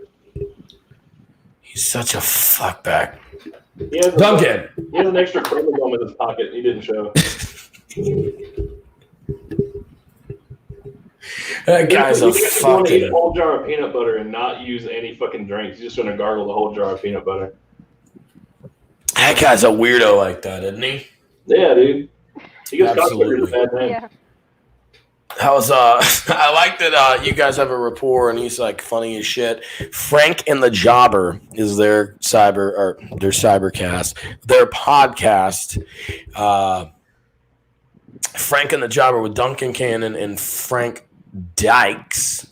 He's such a fuckback. Duncan. He has an extra chromosome in his pocket. He didn't show. That guy's a fucking. Eat a whole jar of peanut butter and not use any fucking drinks. He's just gonna gargle the whole jar of peanut butter. That guy's a weirdo like that, isn't he? Yeah, dude. He gets absolutely. Bad name. Yeah. That was I like that you guys have a rapport and he's like funny as shit. Frank and the Jobber is their cybercast, their podcast. Frank and the Jobber with Duncan Cannon and Frank Sykes.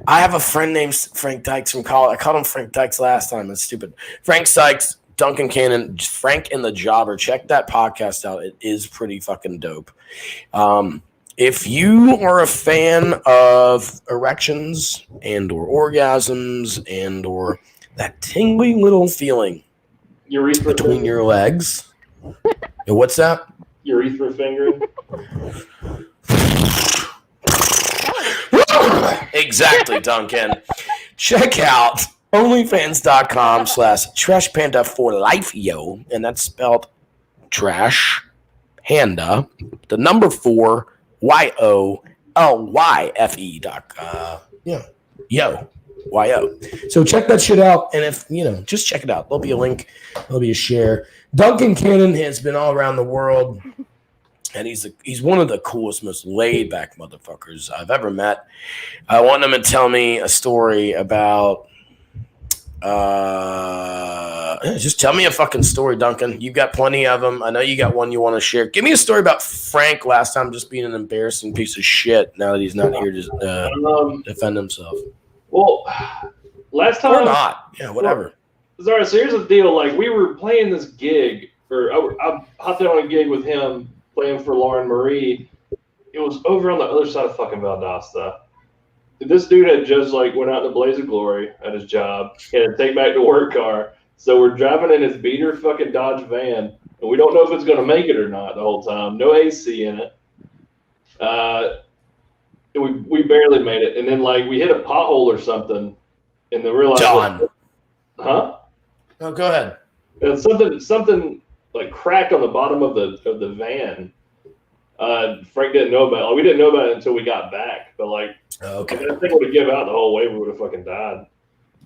I have a friend named Frank Dykes from college. I called him Frank Dykes last time. That's stupid. Frank Sykes, Duncan Cannon, Frank and the Jobber. Check that podcast out. It is pretty fucking dope. If you are a fan of erections and or orgasms and or that tingling little feeling between your legs. What's that? Urethra fingering. Exactly, Duncan. Check out onlyfans.com/trashpanda for life, yo. And that's spelled trash panda, the number 4 YOLYFE. Yo. YO. So check that shit out. And if, just check it out. There'll be a link. There'll be a share. Duncan Cannon has been all around the world. And he's one of the coolest, most laid back motherfuckers I've ever met. I want him to tell me a story about. Just tell me a fucking story, Duncan. You've got plenty of them. I know you got one you want to share. Give me a story about Frank last time just being an embarrassing piece of shit. Now that he's not here to defend himself. Well, last time or not, yeah, whatever. Sorry, so here's the deal. Like, we were playing this gig, or I hopped in on a gig with him playing for Lauren Marie. It was over on the other side of fucking Valdosta. This dude had just like went out in a blaze of glory at his job. He had a take back to work car. So we're driving in his beater fucking Dodge van, and we don't know if it's gonna make it or not the whole time. No AC in it. We barely made it, and then like we hit a pothole or something, and then realized. John. Huh? No, go ahead. And something like cracked on the bottom of the van. Frank didn't know about it. Like, we didn't know about it until we got back. But like, okay, if that thing would have given out the whole way, we would have fucking died.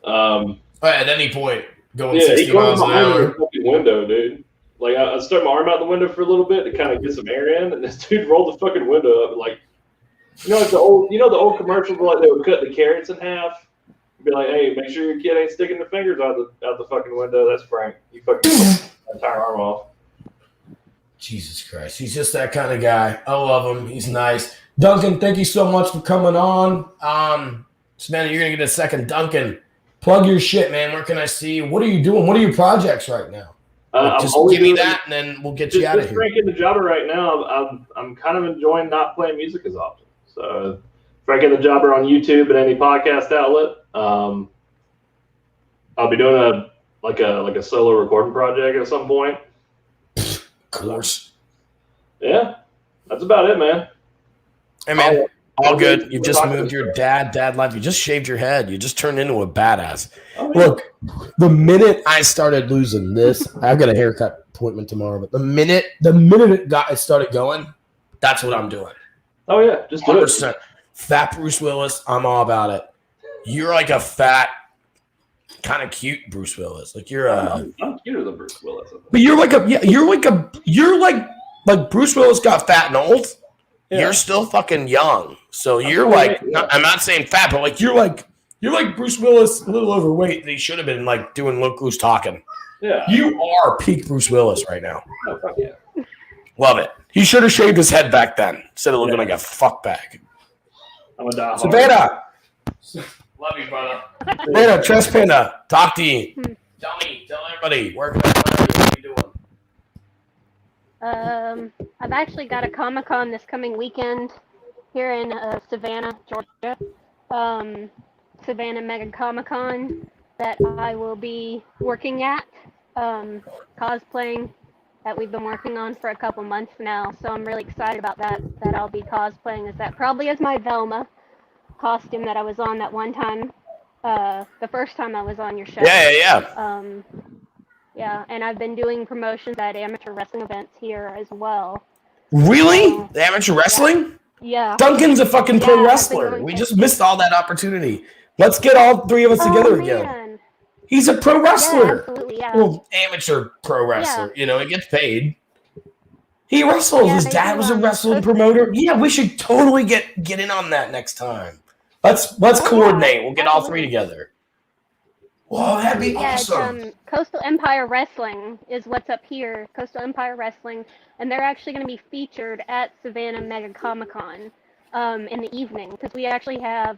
At any point, going yeah, 60 he miles an hour. The fucking window, dude. Like I stuck my arm out the window for a little bit to kind of get some air in, and this dude rolled the fucking window up. Like, it's the old commercials where like they would cut the carrots in half. Be like, hey, make sure your kid ain't sticking their fingers out the fucking window. That's Frank. You fucking entire arm off. Jesus Christ. He's just that kind of guy. I love him. He's nice. Duncan, thank you so much for coming on. Savannah, you're going to get a second. Duncan, plug your shit, man. Where can I see you? What are you doing? What are your projects right now? Just give me that, and then we'll get you out of here. Frank in the Jobber right now. I'm kind of enjoying not playing music as often. So Frank in the Jobber on YouTube and any podcast outlet. I'll be doing a solo recording project at some point. Of course. Yeah, that's about it, man. Hey, man, all good. You just moved your dad life. You just shaved your head. You just turned into a badass. Oh, yeah. Look, the minute I started losing this, I've got a haircut appointment tomorrow, but the minute it started going, that's what I'm doing. Oh, yeah, just 100%. Fat Bruce Willis, I'm all about it. You're like a fat, kind of cute Bruce Willis. Like I'm cuter than Bruce Willis. But you're like Bruce Willis got fat and old. Yeah. You're still fucking young. So you're like, I'm not saying fat, but like you're like Bruce Willis, a little overweight that he should have been like doing Look Who's Talking. Yeah. You are peak Bruce Willis right now. Oh, fuck yeah. Love it. He should have shaved his head back then instead of looking like a fuck bag. I'm a die. Savannah. Love you, brother. Savannah, Trust Panda, talk to you. Tell everybody, where can I find you? What are you doing? I've actually got a Comic-Con this coming weekend here in Savannah, Georgia. Savannah Mega Comic-Con that I will be working at, cosplaying, that we've been working on for a couple months now. So I'm really excited about that I'll be cosplaying as that. Probably as my Velma costume that I was on that one time, the first time I was on your show. Yeah. Yeah, and I've been doing promotions at amateur wrestling events here as well. Really? The amateur wrestling? Yeah. Duncan's a fucking pro wrestler. We just missed all that opportunity. Let's get all three of us together again. He's a pro wrestler. Yeah, absolutely, yeah. Well, amateur pro wrestler. Yeah. He gets paid. He wrestles. His dad was a wrestling promoter. Yeah, we should totally get in on that next time. Let's coordinate. We'll get all three together. Whoa, that'd be awesome. Coastal Empire Wrestling is what's up here. Coastal Empire Wrestling. And they're actually going to be featured at Savannah Mega Comic-Con in the evening. Because we actually have,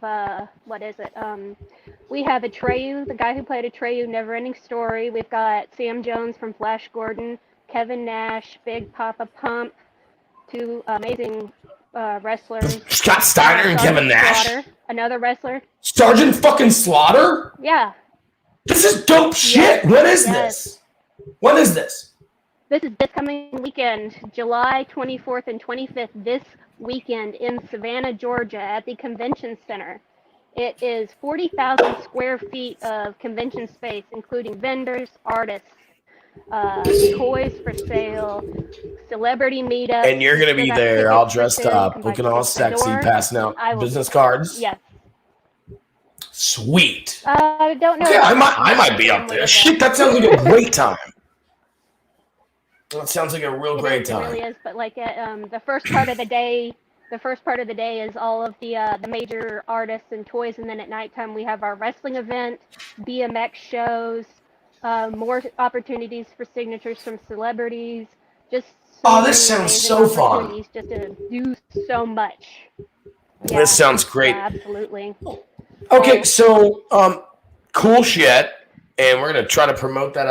we have Atreyu, the guy who played Atreyu, Neverending Story. We've got Sam Jones from Flash Gordon, Kevin Nash, Big Papa Pump, two amazing wrestlers. Scott Steiner and Kevin Nash? Slaughter, another wrestler. Sergeant fucking Slaughter? Yeah. This is dope shit. What is this? What is this? This is this coming weekend, July 24th and 25th, this weekend in Savannah, Georgia at the Convention Center. It is 40,000 square feet of convention space, including vendors, artists, toys for sale, celebrity meetups. And you're going to be there all dressed up, looking all sexy, passing out business cards? Yes. Sweet. I don't know. Yeah, I might be up there. Shit, that sounds like a great time. That sounds like a real great time. It really is. But like the first part of the day is all of the major artists and toys, and then at nighttime we have our wrestling event, BMX shows, more opportunities for signatures from celebrities. Just so this many sounds amazing so fun. opportunities just to do so much. Yeah, This sounds great. Yeah, absolutely. Okay, so cool shit, and we're gonna try to promote that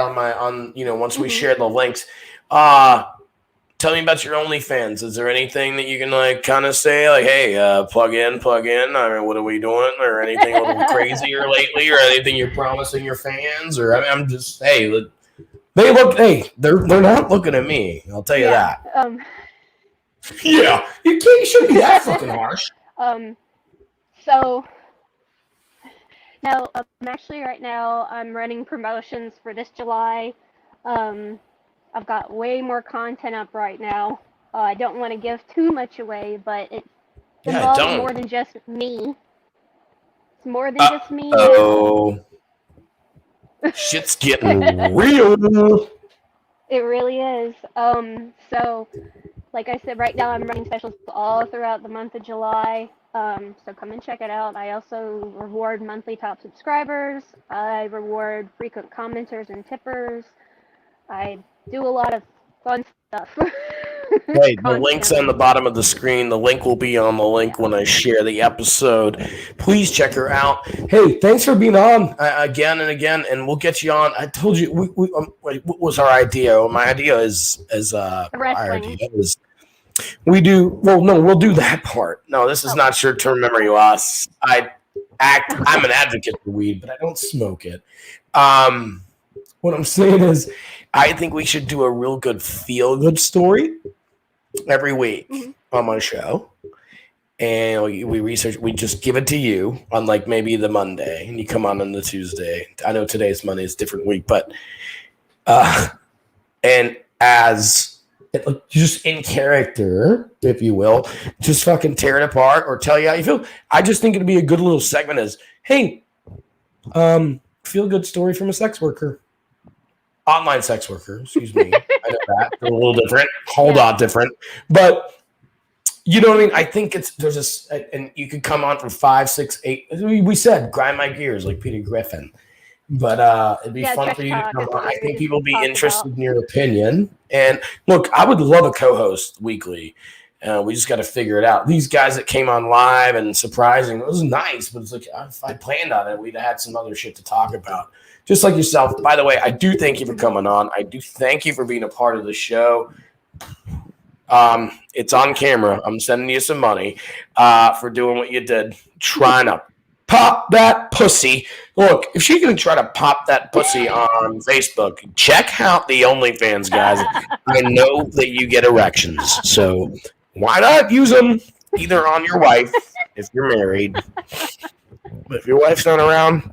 once we share the links. Tell me about your OnlyFans. Is there anything that you can like kind of say like, hey, plug in? I mean, what are we doing? Or anything a little crazier lately? Or anything you're promising your fans? Or I'm just they're not looking at me. I'll tell you that. Yeah, you shouldn't be that fucking harsh. So now actually right now I'm running promotions for this July. I've got way more content up right now. I don't want to give too much away, but it involves more than just me. It's more than just me. Oh, shit's getting real. It really is. So, like I said, right now I'm running specials all throughout the month of July. So come and check it out. I also reward monthly top subscribers. I reward frequent commenters and tippers. I do a lot of fun stuff. Hey, the link's on the bottom of the screen. The link will be on the link when I share the episode. Please check her out. Hey, thanks for being on again and again, and we'll get you on. I told you, what was our idea? My idea is we'll do that part. No, this is not short-term memory loss. I'm an advocate for weed, but I don't smoke it. What I'm saying is, I think we should do a real good feel-good story every week on my show. And we just give it to you on like maybe the Monday, and you come on the Tuesday. I know today's Monday is a different week, but and as just in character, if you will, just fucking tear it apart or tell you how you feel. I just think it'd be a good little segment as, hey, feel-good story from a sex worker. Online sex worker, excuse me. I know that. They're a little different. Whole lot different. But you know what I mean? I think there's this, and you could come on for 5, 6, 8. We said grind my gears like Peter Griffin. But it'd be fun for you to come on. I think people would be interested in your opinion. And look, I would love a co-host weekly. We just got to figure it out. These guys that came on live and surprising, it was nice, but it's like if I planned on it, we'd have had some other shit to talk about. Just like yourself. By the way, I do thank you for coming on. I do thank you for being a part of the show. It's on camera. I'm sending you some money for doing what you did, trying to pop that pussy. Look, if she's going to try to pop that pussy on Facebook, check out the OnlyFans, guys. I know that you get erections, so why not use them either on your wife if you're married. But if your wife's not around,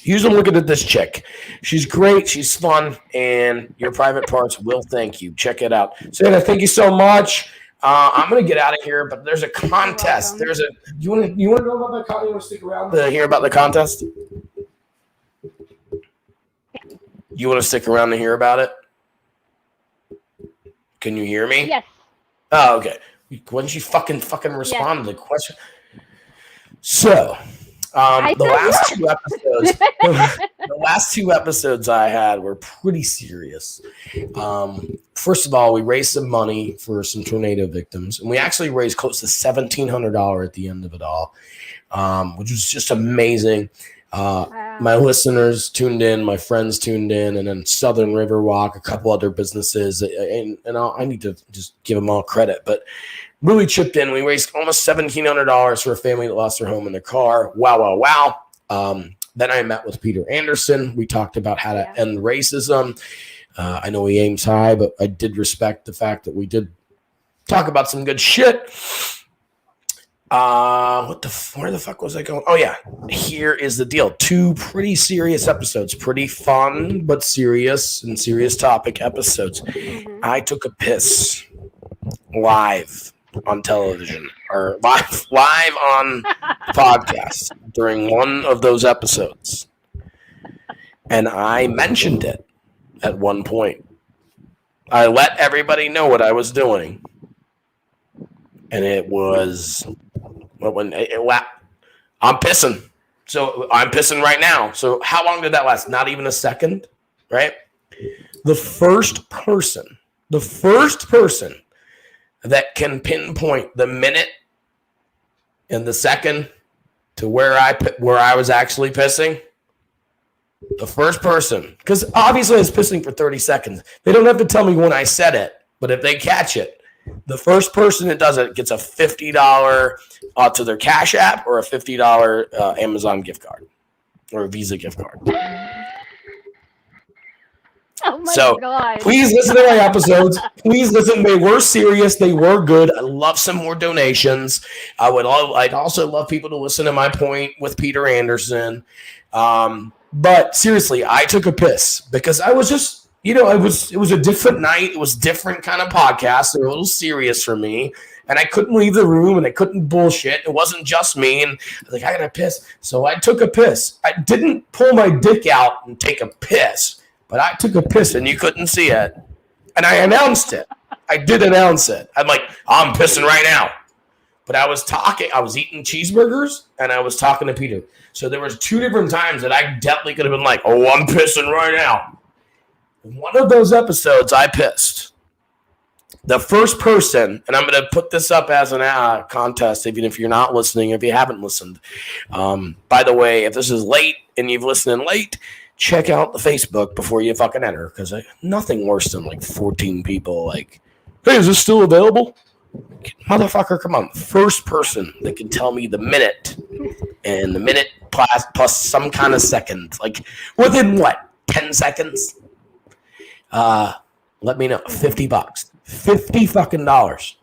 use them looking at this chick. She's great. She's fun. And your private parts will thank you. Check it out. Santa, thank you so much. I'm going to get out of here, but there's a contest. You want to know about that contest? You want to stick around to hear about the contest? You want to stick around to hear about it? Can you hear me? Yes. Oh, okay. Why didn't you fucking respond to the question? So... the last two episodes I had were pretty serious. First of all, we raised some money for some tornado victims, and we actually raised close to $1,700 at the end of it all, which was just amazing. My listeners tuned in, my friends tuned in, and then Southern Riverwalk, a couple other businesses, and I need to just give them all credit, but really chipped in. We raised almost $1,700 for a family that lost their home in their car. Wow. Then I met with Peter Anderson. We talked about how to end racism. I know he aims high, but I did respect the fact that we did talk about some good shit. Where the fuck was I going? Oh, yeah. Here is the deal. 2 pretty serious episodes. Pretty fun, but serious and serious topic episodes. I took a piss live on television or live on podcast during one of those episodes. And I mentioned it at one point. I let everybody know what I was doing. And it was I'm pissing. So I'm pissing right now. So how long did that last? Not even a second, right? The first person that can pinpoint the minute and the second to where I was actually pissing, the first person, because obviously I was pissing for 30 seconds. They don't have to tell me when I said it, but if they catch it, the first person that does it gets a $50 to their Cash App or a $50 Amazon gift card or a Visa gift card. Oh my God. Please listen to my episodes. Please listen. They were serious. They were good. I love some more donations. I'd also love people to listen to my point with Peter Anderson. But seriously, I took a piss because I was just, it was a different night. It was different kind of podcast. They were a little serious for me. And I couldn't leave the room and I couldn't bullshit. It wasn't just me. And I was like, I gotta piss. So I took a piss. I didn't pull my dick out and take a piss. But I took a piss and you couldn't see it. And I announced it. I did announce it. I'm like, I'm pissing right now. But I was eating cheeseburgers and I was talking to Peter. So there was 2 different times that I definitely could have been like, oh, I'm pissing right now. One of those episodes I pissed. The first person, and I'm going to put this up as a contest, even if you're not listening, if you haven't listened. By the way, if this is late and you've listened in late, check out the Facebook before you fucking enter, because nothing worse than like 14 people like, hey, is this still available? Motherfucker, come on. First person that can tell me the minute and the minute plus some kind of second, like within 10 seconds? Let me know. $50. $50 fucking dollars.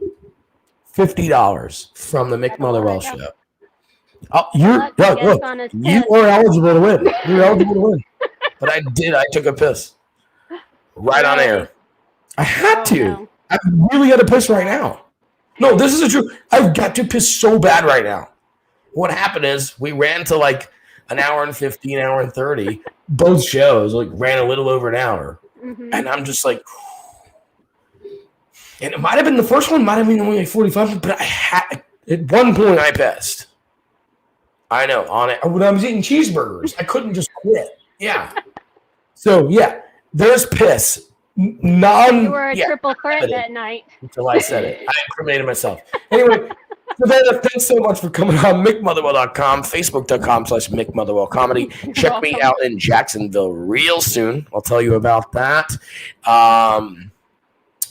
$50 from the Mick Motherwell show. Oh, you are eligible to win. You're eligible to win. But I took a piss. Right on air. I had to. No. I really got to piss right now. No, this is the truth. I've got to piss so bad right now. What happened is we ran to like an hour and 15, hour and 30. Both shows ran a little over an hour. Mm-hmm. And I'm just like, and it might have been the first one, might have been only like 45, but at one point I pissed. I know, on it. When I was eating cheeseburgers, I couldn't just quit. Yeah. So, yeah, there's piss. You were a triple threat that night. Until I said it. I incriminated myself. Anyway, Savannah, thanks so much for coming on. MickMotherwell.com, Facebook.com/Mick Motherwell Comedy. Check me out in Jacksonville real soon. I'll tell you about that.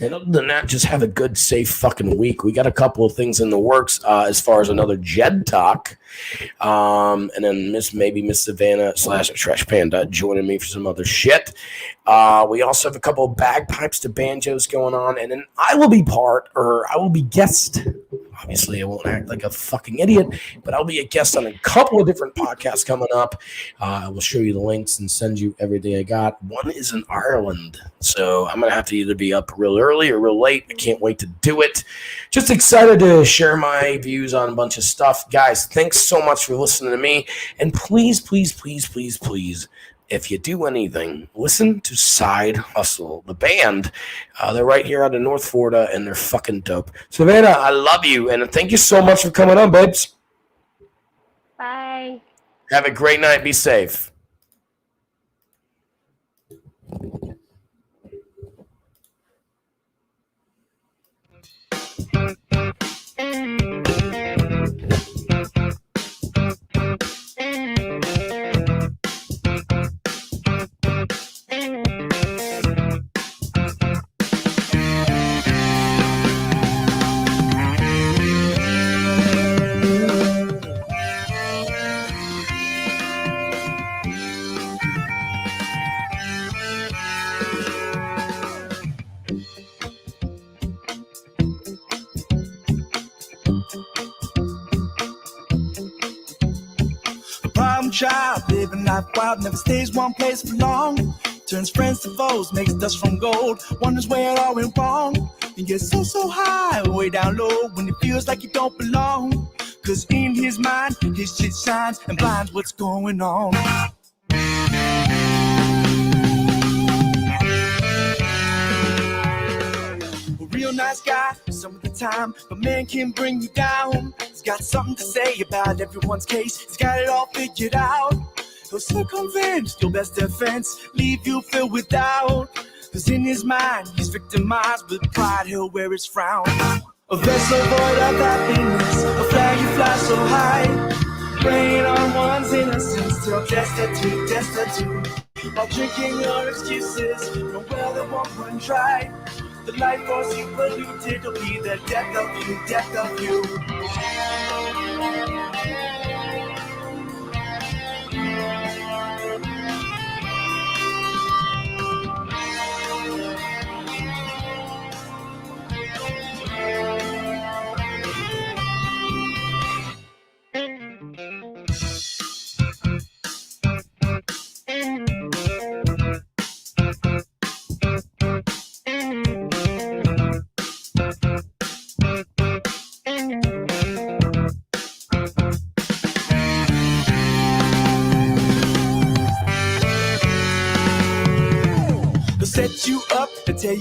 And other than that, just have a good, safe fucking week. We got a couple of things in the works as far as another Jed talk. And then Miss Savannah / Trash Panda joining me for some other shit. We also have a couple of bagpipes to banjos going on. And then I will be guest. Obviously, I won't act like a fucking idiot, but I'll be a guest on a couple of different podcasts coming up. I will show you the links and send you everything I got. One is in Ireland, so I'm going to have to either be up real early or real late. I can't wait to do it. Just excited to share my views on a bunch of stuff. Guys, thanks so much for listening to me. And please, please, please, please, please, if you do anything, listen to Side Hustle, the band. They're right here out of North Florida, and they're fucking dope. Savannah, I love you, and thank you so much for coming on, babes. Bye. Have a great night. Be safe. Child, living life wild, never stays one place for long. Turns friends to foes, makes dust from gold. Wonders where it all went wrong. And gets so high, way down low, when it feels like you don't belong. Cause in his mind, his shit shines and blinds what's going on. real nice guy some of the time, but man can bring you down. He's got something to say about everyone's case. He's got it all figured out. He'll circumvent your best defense, leave you filled with doubt. Cause in his mind, he's victimized. With pride, he'll wear his frown. A vessel void of happiness, a flag you fly so high. Rain on one's innocence till destitute, destitute. While drinking your excuses, no well that won't run dry. The life force you polluted will be the death of you, death of you.